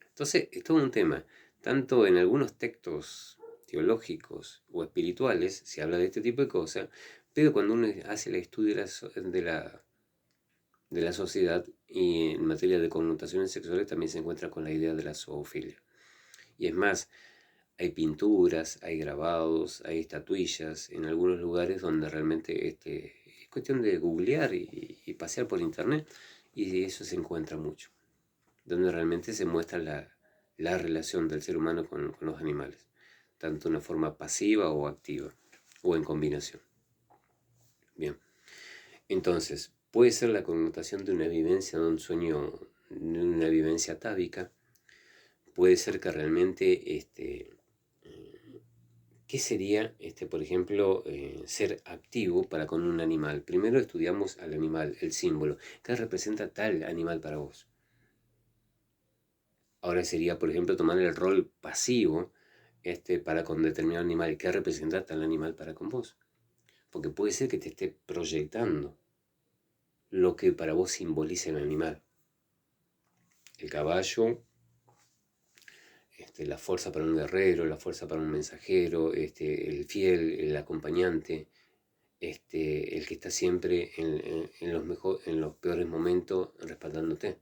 Entonces, es todo un tema. Tanto en algunos textos teológicos o espirituales se habla de este tipo de cosas, pero cuando uno hace el estudio de la sociedad y en materia de connotaciones sexuales también se encuentra con la idea de la zoofilia. Y es más, hay pinturas, hay grabados, hay estatuillas en algunos lugares donde realmente es cuestión de googlear y pasear por internet y eso se encuentra mucho, donde realmente se muestra la relación del ser humano con los animales, tanto de una forma pasiva o activa, o en combinación. Bien, entonces, puede ser la connotación de una vivencia, de un sueño, de una vivencia atávica, puede ser que realmente, ¿qué sería, por ejemplo, ser activo para con un animal? Primero estudiamos al animal, el símbolo, ¿qué representa tal animal para vos? Ahora sería, por ejemplo, tomar el rol pasivo para con determinado animal. ¿Qué representa tal animal para con vos? Porque puede ser que te esté proyectando lo que para vos simboliza el animal. El caballo, la fuerza para un guerrero, la fuerza para un mensajero, el fiel, el acompañante, el que está siempre en los peores momentos respaldándote.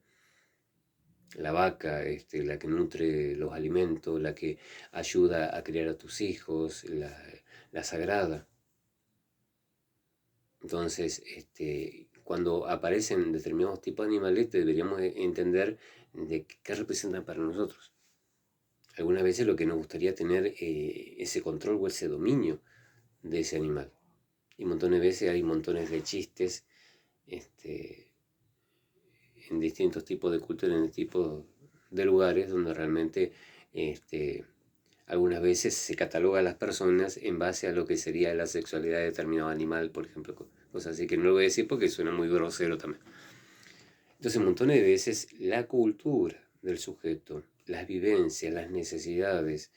La vaca, la que nutre los alimentos, la que ayuda a criar a tus hijos, la sagrada. Entonces, cuando aparecen determinados tipos de animales, deberíamos entender de qué representan para nosotros. Algunas veces lo que nos gustaría tener ese control o ese dominio de ese animal. Y montones de veces hay montones de chistes en distintos tipos de culturas, en distintos de lugares donde realmente algunas veces se cataloga a las personas en base a lo que sería la sexualidad de determinado animal, por ejemplo, cosas así que no lo voy a decir porque suena muy grosero también. Entonces, montones de veces la cultura del sujeto, las vivencias, las necesidades,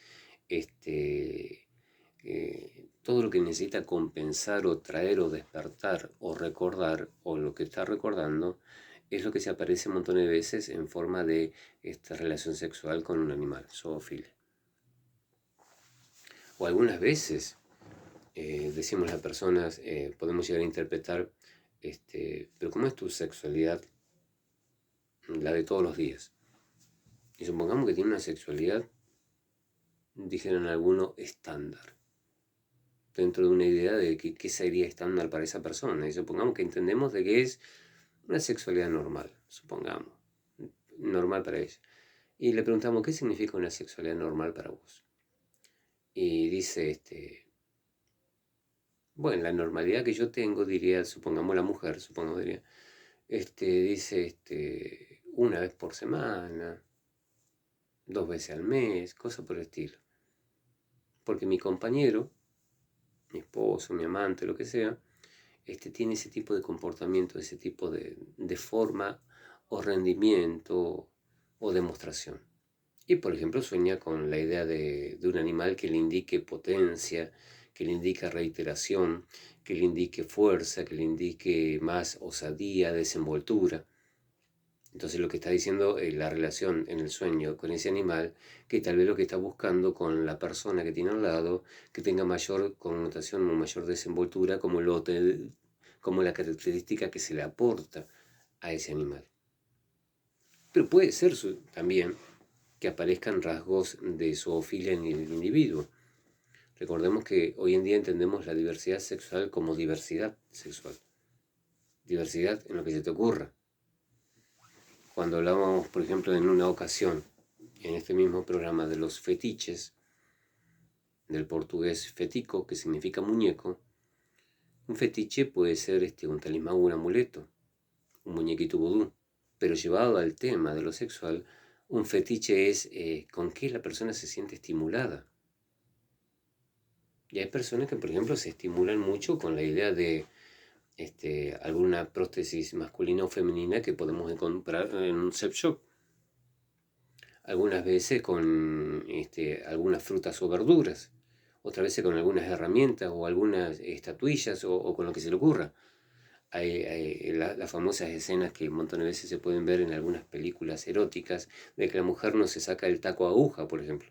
todo lo que necesita compensar o traer o despertar o recordar o lo que está recordando es lo que se aparece un montón de veces en forma de esta relación sexual con un animal, zoofilia. O algunas veces, decimos las personas, podemos llegar a interpretar, pero ¿cómo es tu sexualidad? La de todos los días. Y supongamos que tiene una sexualidad, dijeron algunos, estándar. Dentro de una idea de qué sería estándar para esa persona. Y supongamos que entendemos de que es una sexualidad normal, supongamos, normal para ella. Y le preguntamos, ¿qué significa una sexualidad normal para vos? Y dice, bueno, la normalidad que yo tengo, diría, supongamos la mujer, supongamos, diría, dice, una vez por semana, 2 veces al mes, cosas por el estilo. Porque mi compañero, mi esposo, mi amante, lo que sea, tiene ese tipo de comportamiento, ese tipo de forma o rendimiento o demostración. Y por ejemplo sueña con la idea de un animal que le indique potencia, que le indique reiteración, que le indique fuerza, que le indique más osadía, desenvoltura. Entonces lo que está diciendo es la relación en el sueño con ese animal, que tal vez lo que está buscando con la persona que tiene al lado, que tenga mayor connotación o mayor desenvoltura como la característica que se le aporta a ese animal. Pero puede ser también que aparezcan rasgos de zoofilia en el individuo. Recordemos que hoy en día entendemos la diversidad sexual como diversidad sexual. Diversidad en lo que se te ocurra. Cuando hablábamos, por ejemplo, en una ocasión, en este mismo programa, de los fetiches, del portugués fetico, que significa muñeco, un fetiche puede ser un talismán o un amuleto, un muñequito vudú. Pero llevado al tema de lo sexual, un fetiche es con qué la persona se siente estimulada. Y hay personas que, por ejemplo, se estimulan mucho con la idea de alguna prótesis masculina o femenina que podemos encontrar en un sex shop. Algunas veces con algunas frutas o verduras. Otras veces con algunas herramientas o algunas estatuillas o con lo que se le ocurra. Hay las famosas escenas que un montón de veces se pueden ver en algunas películas eróticas de que la mujer no se saca el taco a aguja, por ejemplo,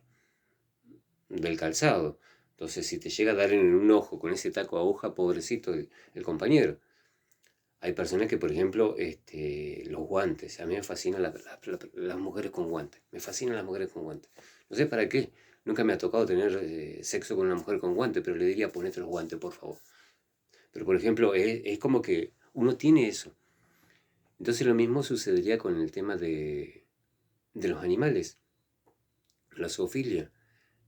del calzado. Entonces, si te llega a dar en un ojo con ese taco a aguja, pobrecito el compañero. Hay personas que, por ejemplo, los guantes. A mí me fascinan las mujeres con guantes. Me fascinan las mujeres con guantes. No sé para qué. Nunca me ha tocado tener sexo con una mujer con guantes, pero le diría ponete los guantes, por favor. Pero, por ejemplo, es como que uno tiene eso. Entonces lo mismo sucedería con el tema de los animales, la zoofilia.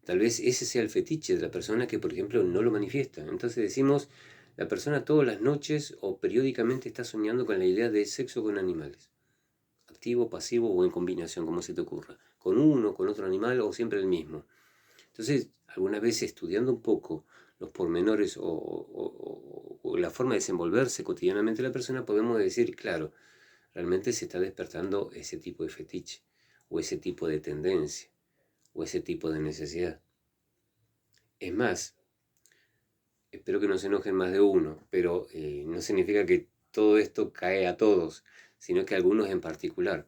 Tal vez ese sea el fetiche de la persona que, por ejemplo, no lo manifiesta. Entonces decimos, la persona todas las noches o periódicamente está soñando con la idea de sexo con animales. Activo, pasivo o en combinación, como se te ocurra. Con uno, con otro animal o siempre el mismo. Entonces, alguna vez estudiando un poco los pormenores o la forma de desenvolverse cotidianamente la persona, podemos decir, claro, realmente se está despertando ese tipo de fetiche, o ese tipo de tendencia, o ese tipo de necesidad. Es más, espero que no se enojen más de uno, pero no significa que todo esto cae a todos, sino que a algunos en particular.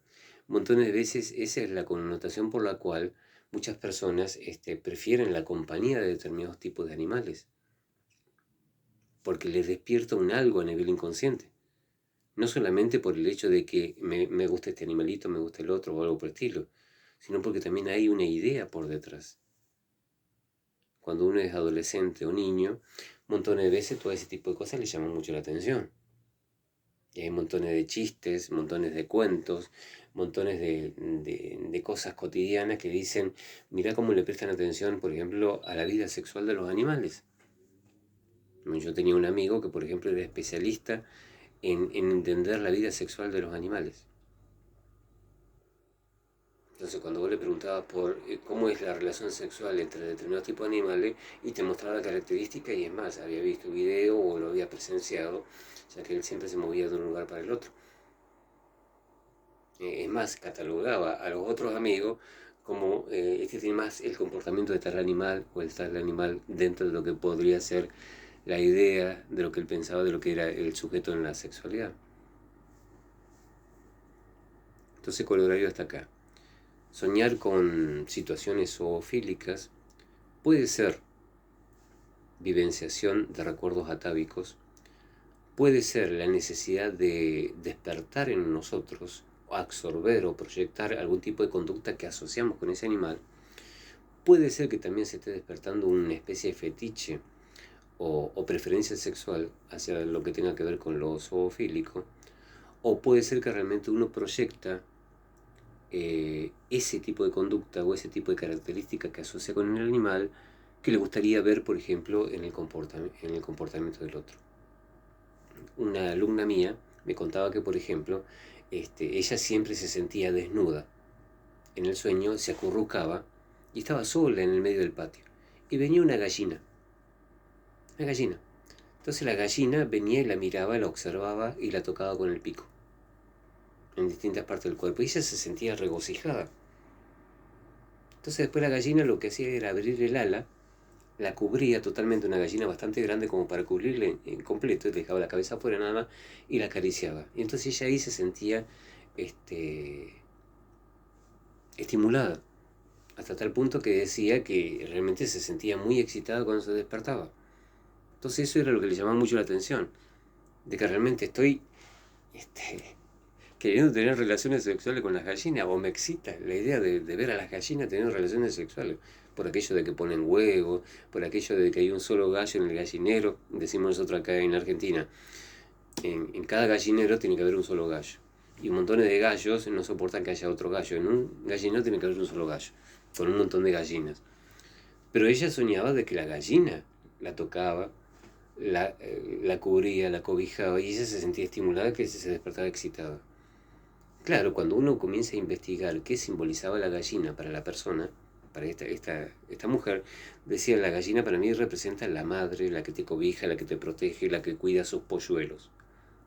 Montones de veces esa es la connotación por la cual muchas personas prefieren la compañía de determinados tipos de animales, porque les despierta un algo a nivel inconsciente. No solamente por el hecho de que me gusta este animalito, me gusta el otro o algo por el estilo, sino porque también hay una idea por detrás. Cuando uno es adolescente o niño, montones de veces todo ese tipo de cosas le llaman mucho la atención. Y hay montones de chistes, montones de cuentos, montones de cosas cotidianas que dicen, mirá cómo le prestan atención, por ejemplo, a la vida sexual de los animales. Yo tenía un amigo que, por ejemplo, era especialista en entender la vida sexual de los animales. Entonces, cuando vos le preguntabas por cómo es la relación sexual entre determinados tipos de animales, y te mostraba la característica, y es más, había visto video o lo había presenciado, ya que él siempre se movía de un lugar para el otro. Es más, catalogaba a los otros amigos como este tiene más el comportamiento de tal animal o el tal animal dentro de lo que podría ser la idea de lo que él pensaba de lo que era el sujeto en la sexualidad. Entonces, corolario hasta acá. Soñar con situaciones zoofílicas puede ser vivenciación de recuerdos atávicos, puede ser la necesidad de despertar en nosotros, o absorber o proyectar algún tipo de conducta que asociamos con ese animal, puede ser que también se esté despertando una especie de fetiche o preferencia sexual hacia lo que tenga que ver con lo zoofílico, o puede ser que realmente uno proyecta ese tipo de conducta o ese tipo de característica que asocia con el animal que le gustaría ver, por ejemplo, en el comportamiento del otro. Una alumna mía me contaba que, por ejemplo, ella siempre se sentía desnuda. En el sueño se acurrucaba y estaba sola en el medio del patio. Y venía una gallina. Una gallina. Entonces la gallina venía y la miraba, la observaba y la tocaba con el pico en distintas partes del cuerpo, y ella se sentía regocijada. Entonces después la gallina lo que hacía era abrir el ala, la cubría totalmente, una gallina bastante grande como para cubrirle en completo, y dejaba la cabeza afuera nada más, y la acariciaba. Y entonces ella ahí se sentía estimulada, hasta tal punto que decía que realmente se sentía muy excitada cuando se despertaba. Entonces eso era lo que le llamaba mucho la atención, de que realmente estoy queriendo tener relaciones sexuales con las gallinas, o me excita la idea de ver a las gallinas teniendo relaciones sexuales, por aquello de que ponen huevos, por aquello de que hay un solo gallo en el gallinero, decimos nosotros acá en Argentina, en cada gallinero tiene que haber un solo gallo, y un montón de gallos no soportan que haya otro gallo, en un gallinero tiene que haber un solo gallo, con un montón de gallinas. Pero ella soñaba de que la gallina la tocaba, la cubría, la cobijaba, y ella se sentía estimulada, que se despertaba excitada. Claro, cuando uno comienza a investigar qué simbolizaba la gallina para la persona, para esta mujer, decía, la gallina para mí representa la madre, la que te cobija, la que te protege, la que cuida a sus polluelos,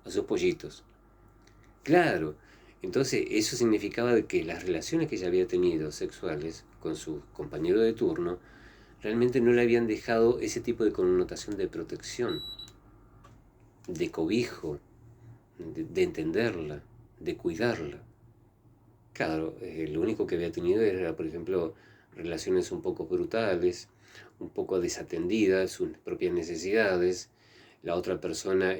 a sus pollitos. Claro, entonces eso significaba de que las relaciones que ella había tenido sexuales con su compañero de turno realmente no le habían dejado ese tipo de connotación de protección, de cobijo, de entenderla, de cuidarla. Claro, lo único que había tenido era, por ejemplo, relaciones un poco brutales, un poco desatendidas, sus propias necesidades. La otra persona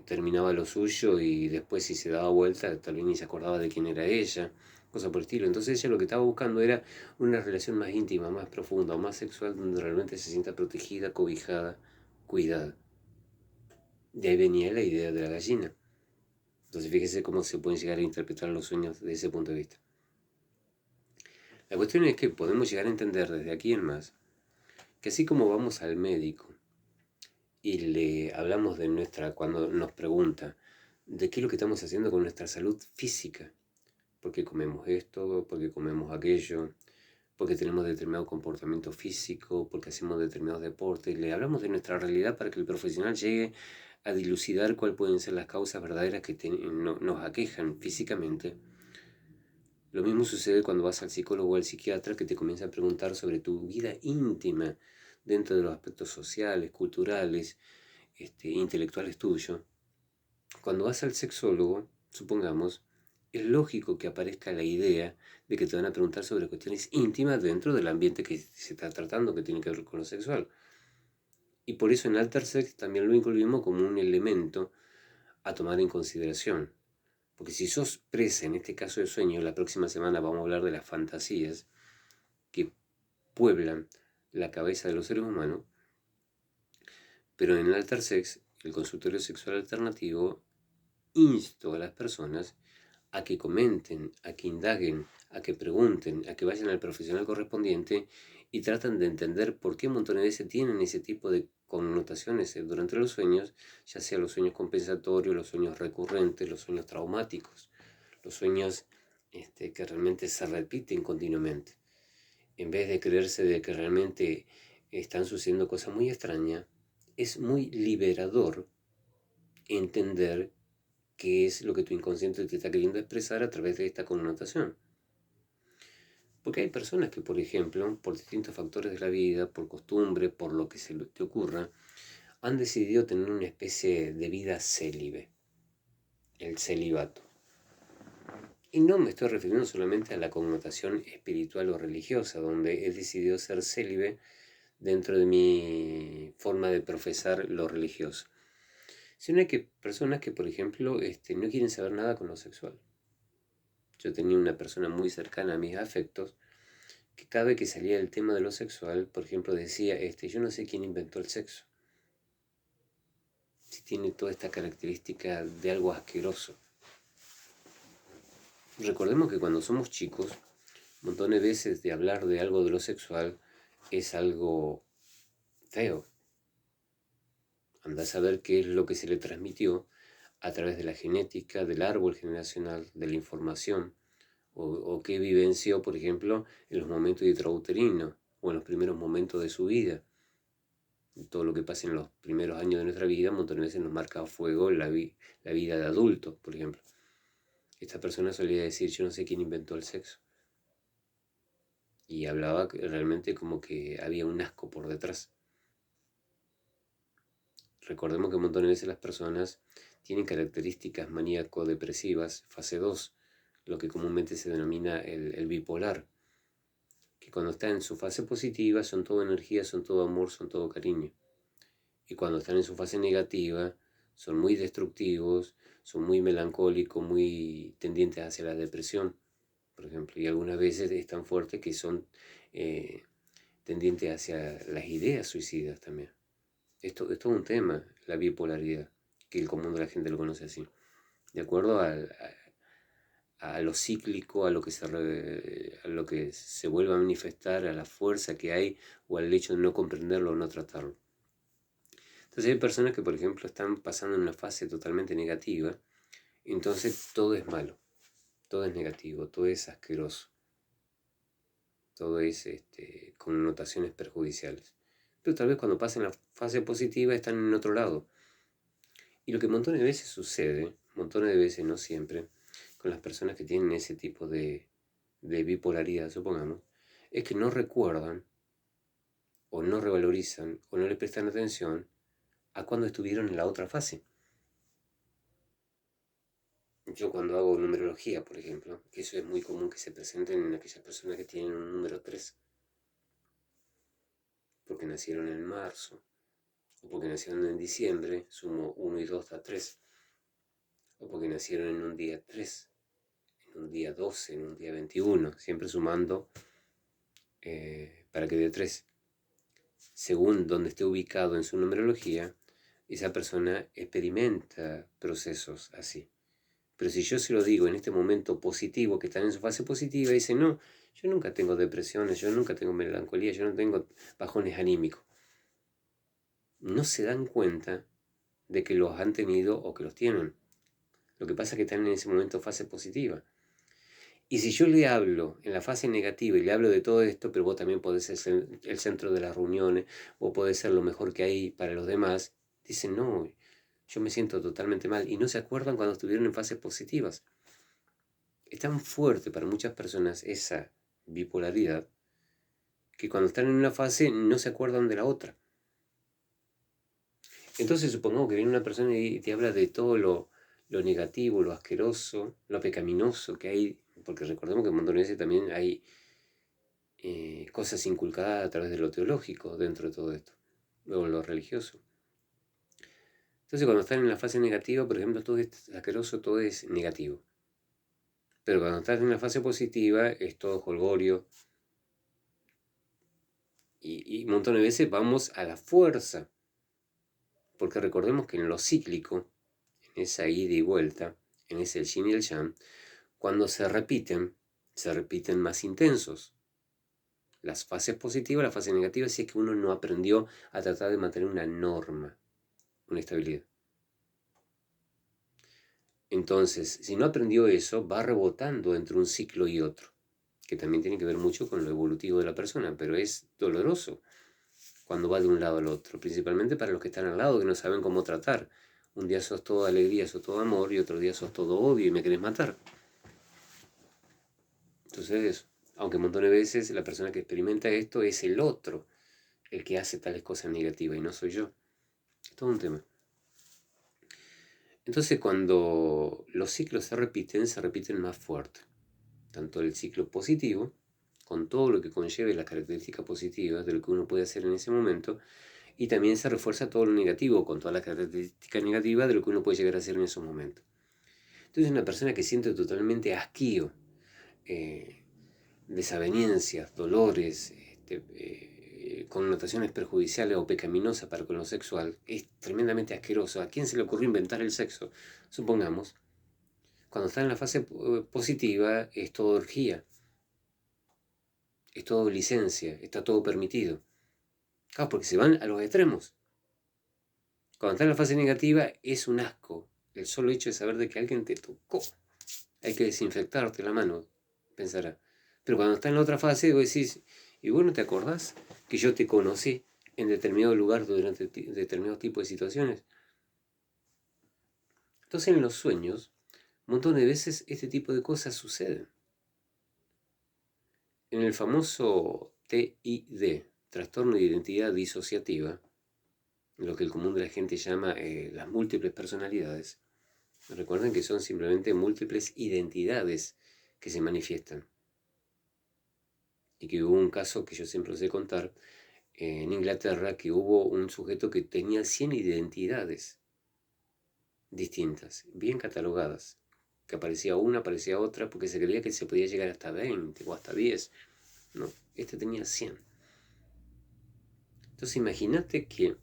terminaba lo suyo y después si se daba vuelta tal vez ni se acordaba de quién era ella, cosa por el estilo. Entonces ella lo que estaba buscando era una relación más íntima, más profunda o más sexual donde realmente se sienta protegida, cobijada, cuidada. De ahí venía la idea de la gallina. Entonces fíjese cómo se pueden llegar a interpretar los sueños desde ese punto de vista. La cuestión es que podemos llegar a entender desde aquí en más que así como vamos al médico y le hablamos de cuando nos pregunta de qué es lo que estamos haciendo con nuestra salud física, por qué comemos esto, por qué comemos aquello, porque tenemos determinado comportamiento físico, porque hacemos determinados deportes, le hablamos de nuestra realidad para que el profesional llegue a dilucidar cuáles pueden ser las causas verdaderas que nos aquejan físicamente. Lo mismo sucede cuando vas al psicólogo o al psiquiatra, que te comienza a preguntar sobre tu vida íntima dentro de los aspectos sociales, culturales, intelectuales tuyos. Cuando vas al sexólogo, supongamos, es lógico que aparezca la idea de que te van a preguntar sobre cuestiones íntimas dentro del ambiente que se está tratando, que tiene que ver con lo sexual. Y por eso en Alter Sex también lo incluimos como un elemento a tomar en consideración. Porque si sos presa, en este caso de sueño, la próxima semana vamos a hablar de las fantasías que pueblan la cabeza de los seres humanos, pero en el Alter Sex, el consultorio sexual alternativo, insto a las personas a que comenten, a que indaguen, a que pregunten, a que vayan al profesional correspondiente y tratan de entender por qué montones de veces tienen ese tipo de connotaciones durante los sueños, ya sea los sueños compensatorios, los sueños recurrentes, los sueños traumáticos, los sueños que realmente se repiten continuamente. En vez de creerse de que realmente están sucediendo cosas muy extrañas, es muy liberador entender qué es lo que tu inconsciente te está queriendo expresar a través de esta connotación. Porque hay personas que, por ejemplo, por distintos factores de la vida, por costumbre, por lo que se te ocurra, han decidido tener una especie de vida célibe, el celibato. Y no me estoy refiriendo solamente a la connotación espiritual o religiosa, donde he decidido ser célibe dentro de mi forma de profesar lo religioso, sino hay personas que, por ejemplo, no quieren saber nada con lo sexual. Yo tenía una persona muy cercana a mis afectos que cada vez que salía el tema de lo sexual, por ejemplo, decía, yo no sé quién inventó el sexo, si tiene toda esta característica de algo asqueroso. Recordemos que cuando somos chicos, montones de veces de hablar de algo de lo sexual es algo feo. Andá a saber qué es lo que se le transmitió a través de la genética, del árbol generacional, de la información, o qué vivenció, por ejemplo, en los momentos intrauterinos o en los primeros momentos de su vida. Todo lo que pasa en los primeros años de nuestra vida, un montón de veces nos marca a fuego la vida de adultos, por ejemplo. Esta persona solía decir, yo no sé quién inventó el sexo. Y hablaba realmente como que había un asco por detrás. Recordemos que un montón de veces las personas tienen características maníaco-depresivas, fase 2, lo que comúnmente se denomina el bipolar, que cuando está en su fase positiva son todo energía, son todo amor, son todo cariño. Y cuando están en su fase negativa, son muy destructivos, son muy melancólicos, muy tendientes hacia la depresión, por ejemplo, y algunas veces es tan fuerte que son tendientes hacia las ideas suicidas también. Esto es todo un tema, la bipolaridad, que el común de la gente lo conoce así. De acuerdo a lo cíclico, a lo que se vuelve a manifestar, a la fuerza que hay o al hecho de no comprenderlo o no tratarlo. Entonces hay personas que, por ejemplo, están pasando en una fase totalmente negativa, entonces todo es malo, todo es negativo, todo es asqueroso, todo es connotaciones perjudiciales. Pero tal vez cuando pasen la fase positiva están en otro lado. Y lo que montones de veces sucede, montones de veces, no siempre, con las personas que tienen ese tipo de bipolaridad, supongamos, es que no recuerdan o no revalorizan o no le prestan atención a cuando estuvieron en la otra fase. Yo cuando hago numerología, por ejemplo, que eso es muy común que se presenten en aquellas personas que tienen un número 3, porque nacieron en marzo, o porque nacieron en diciembre, sumo 1 y 2 da 3, o porque nacieron en un día 3, en un día 12, en un día 21, siempre sumando para que dé 3. Según donde esté ubicado en su numerología, esa persona experimenta procesos así. Pero si yo se lo digo en este momento positivo, que están en su fase positiva, dice, no, yo nunca tengo depresiones, yo nunca tengo melancolía, yo no tengo bajones anímicos. No se dan cuenta de que los han tenido o que los tienen. Lo que pasa es que están en ese momento fase positiva. Y si yo le hablo en la fase negativa y le hablo de todo esto, pero vos también podés ser el centro de las reuniones, vos podés ser lo mejor que hay para los demás, dicen, no, yo me siento totalmente mal. Y no se acuerdan cuando estuvieron en fases positivas. Es tan fuerte para muchas personas esa bipolaridad que cuando están en una fase no se acuerdan de la otra. Entonces supongamos que viene una persona y te habla de todo lo negativo, lo asqueroso, lo pecaminoso que hay, porque recordemos que en Montoneses también hay cosas inculcadas a través de lo teológico dentro de todo esto, luego lo religioso. Entonces cuando están en la fase negativa, por ejemplo, todo es asqueroso, todo es negativo. Pero cuando estás en la fase positiva es todo jolgorio, y un montón de veces vamos a la fuerza, porque recordemos que en lo cíclico, en esa ida y vuelta, en ese el yin y el yang, cuando se repiten más intensos. Las fases positivas, las fases negativas, si es que uno no aprendió a tratar de mantener una norma, una estabilidad. Entonces, si no aprendió eso, va rebotando entre un ciclo y otro, que también tiene que ver mucho con lo evolutivo de la persona, pero es doloroso cuando va de un lado al otro, principalmente para los que están al lado, que no saben cómo tratar. Un día sos todo alegría, sos todo amor, y otro día sos todo odio y me querés matar. Entonces eso, aunque un montón de veces la persona que experimenta esto es el otro, el que hace tales cosas negativas y no soy yo. Es todo un tema. Entonces cuando los ciclos se repiten más fuerte. Tanto el ciclo positivo, con todo lo que conlleve las características positivas de lo que uno puede hacer en ese momento, y también se refuerza todo lo negativo, con todas las características negativas de lo que uno puede llegar a hacer en esos momentos. Entonces una persona que siente totalmente hastío, desavenencias, dolores, connotaciones perjudiciales o pecaminosas para con lo sexual, es tremendamente asqueroso. ¿A quién se le ocurrió inventar el sexo? Supongamos, cuando está en la fase positiva es todo orgía, es todo licencia, está todo permitido. Claro, porque se van a los extremos. Cuando está en la fase negativa es un asco. El solo hecho de saber de que alguien te tocó. Hay que desinfectarte la mano, pensará. Pero cuando está en la otra fase, vos decís, ¿y vos no te acordás que yo te conocí en determinado lugar durante determinado tipo de situaciones? Entonces en los sueños, un montón de veces este tipo de cosas suceden. En el famoso TID, trastorno de identidad disociativa, lo que el común de la gente llama las múltiples personalidades, recuerden que son simplemente múltiples identidades que se manifiestan. Y que hubo un caso que yo siempre os sé contar, en Inglaterra, que hubo un sujeto que tenía 100 identidades. distintas, bien catalogadas, que aparecía una, aparecía otra, porque se creía que se podía llegar hasta 20 o hasta 10. No, este tenía 100. Entonces imagínate que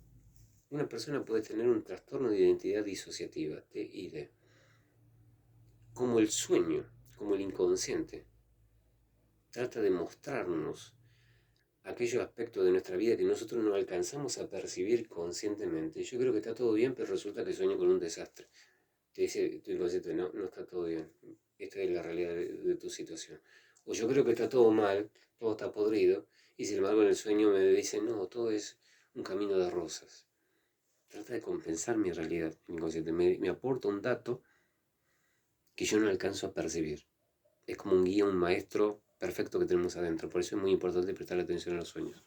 una persona puede tener un trastorno de identidad disociativa, TID, como el sueño, como el inconsciente, trata de mostrarnos aquellos aspectos de nuestra vida que nosotros no alcanzamos a percibir conscientemente. Yo creo que está todo bien, pero resulta que sueño con un desastre. Te dice tu inconsciente, no, no está todo bien. Esta es la realidad de tu situación. O yo creo que está todo mal, todo está podrido, y sin embargo en el sueño me dice, no, todo es un camino de rosas. Trata de compensar mi realidad, mi inconsciente. Me aporta un dato que yo no alcanzo a percibir. Es como un guía, un maestro perfecto que tenemos adentro. Por eso es muy importante prestar atención a los sueños.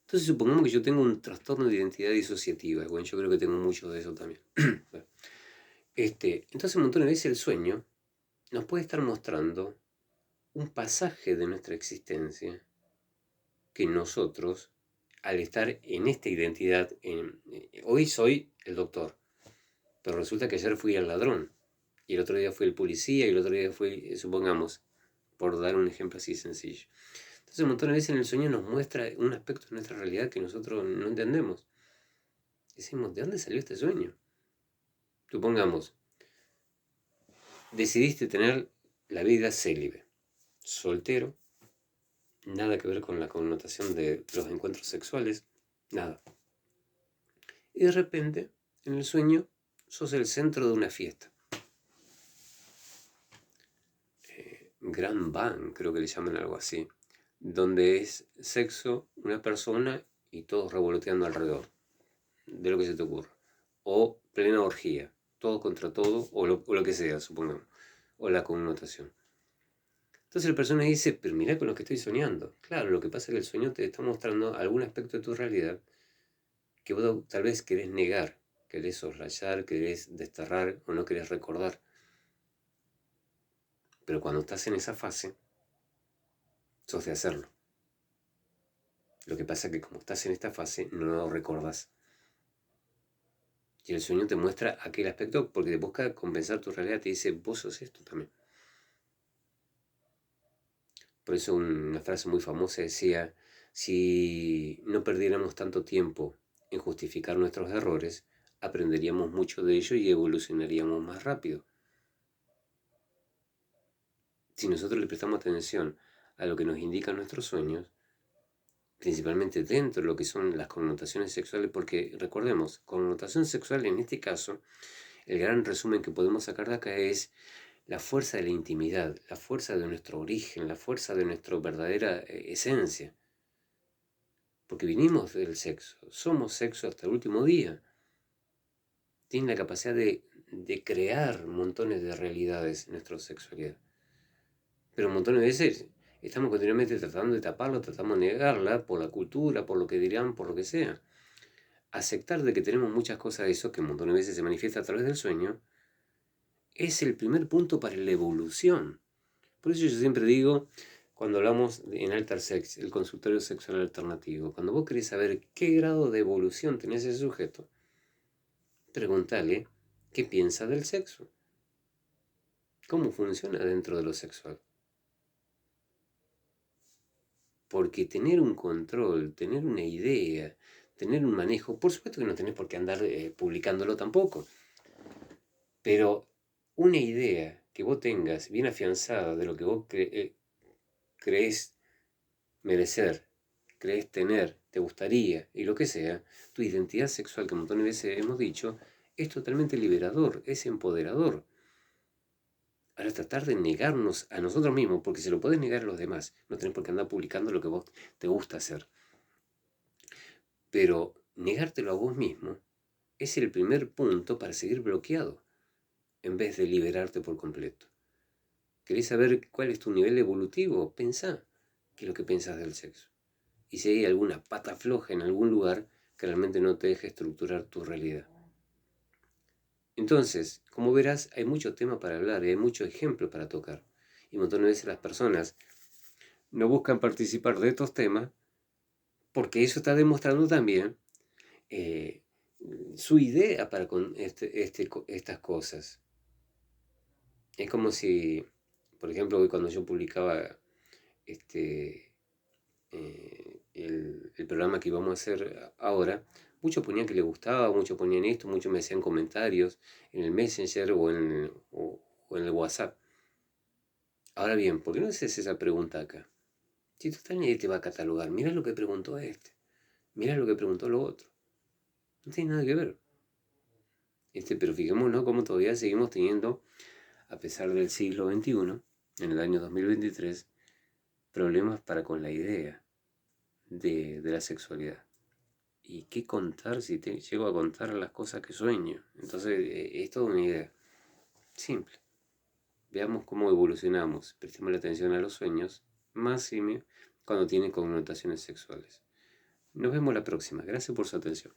Entonces supongamos que yo tengo un trastorno de identidad disociativa. Bueno, yo creo que tengo mucho de eso también. Bueno, entonces un montón de veces el sueño nos puede estar mostrando un pasaje de nuestra existencia que nosotros, al estar en esta identidad, hoy soy el doctor, pero resulta que ayer fui el ladrón, y el otro día fui el policía, y el otro día fui, supongamos, por dar un ejemplo así sencillo. Entonces un montón de veces en el sueño nos muestra un aspecto de nuestra realidad que nosotros no entendemos. Decimos, ¿de dónde salió este sueño? Supongamos, decidiste tener la vida célibe, soltero, nada que ver con la connotación de los encuentros sexuales, nada. Y de repente, en el sueño, sos el centro de una fiesta. Gran Bang, creo que le llaman algo así, donde es sexo, una persona y todos revoloteando alrededor, de lo que se te ocurra. O plena orgía, todo contra todo, o lo que sea, supongamos, o la connotación. Entonces la persona dice, pero mirá con lo que estoy soñando. Claro, lo que pasa es que el sueño te está mostrando algún aspecto de tu realidad que vos tal vez querés negar, querés soslayar, querés desterrar o no querés recordar. Pero cuando estás en esa fase, sos de hacerlo. Lo que pasa es que como estás en esta fase, no lo recordás. Y el sueño te muestra aquel aspecto porque te busca compensar tu realidad. Te dice, vos sos esto también. Por eso una frase muy famosa decía, si no perdiéramos tanto tiempo en justificar nuestros errores, aprenderíamos mucho de ello y evolucionaríamos más rápido. Si nosotros le prestamos atención a lo que nos indican nuestros sueños, principalmente dentro de lo que son las connotaciones sexuales, porque recordemos, connotación sexual en este caso, el gran resumen que podemos sacar de acá es la fuerza de la intimidad, la fuerza de nuestro origen, la fuerza de nuestra verdadera esencia. Porque vinimos del sexo, somos sexo hasta el último día. Tiene la capacidad de crear montones de realidades en nuestra sexualidad. Pero un montón de veces estamos continuamente tratando de taparla, tratamos de negarla por la cultura, por lo que dirán, por lo que sea. Aceptar de que tenemos muchas cosas de eso, que un montón de veces se manifiesta a través del sueño, es el primer punto para la evolución. Por eso yo siempre digo, cuando hablamos en Alter Sex, el consultorio sexual alternativo, cuando vos querés saber qué grado de evolución tiene ese sujeto, pregúntale qué piensa del sexo, cómo funciona dentro de lo sexual. Porque tener un control, tener una idea, tener un manejo, por supuesto que no tenés por qué andar publicándolo tampoco, pero una idea que vos tengas bien afianzada de lo que vos creés merecer, crees tener, te gustaría y lo que sea, tu identidad sexual, que un montón de veces hemos dicho, es totalmente liberador, es empoderador. Ahora tratar de negarnos a nosotros mismos, porque se lo podés negar a los demás, no tenés por qué andar publicando lo que vos te gusta hacer. Pero negártelo a vos mismo es el primer punto para seguir bloqueado, en vez de liberarte por completo. ¿Querés saber cuál es tu nivel evolutivo? Pensá qué es lo que pensás del sexo. Y si hay alguna pata floja en algún lugar que realmente no te deje estructurar tu realidad. Entonces, como verás, hay mucho tema para hablar y hay mucho ejemplo para tocar. Y un montón de veces las personas no buscan participar de estos temas porque eso está demostrando también su idea para con estas cosas. Es como si, por ejemplo, hoy cuando yo publicaba el programa que íbamos a hacer ahora, muchos ponían que les gustaba, muchos ponían esto, muchos me hacían comentarios en el Messenger o en el WhatsApp. Ahora bien, ¿por qué no haces esa pregunta acá? Si total nadie te va a catalogar, mira lo que preguntó este, mira lo que preguntó lo otro. No tiene nada que ver. Pero fijémonos cómo todavía seguimos teniendo, a pesar del siglo XXI, en el año 2023, problemas para con la idea de la sexualidad. ¿Y qué contar si llego a contar las cosas que sueño? Entonces, es toda una idea. Simple. Veamos cómo evolucionamos. Prestemos la atención a los sueños, más cuando tienen connotaciones sexuales. Nos vemos la próxima. Gracias por su atención.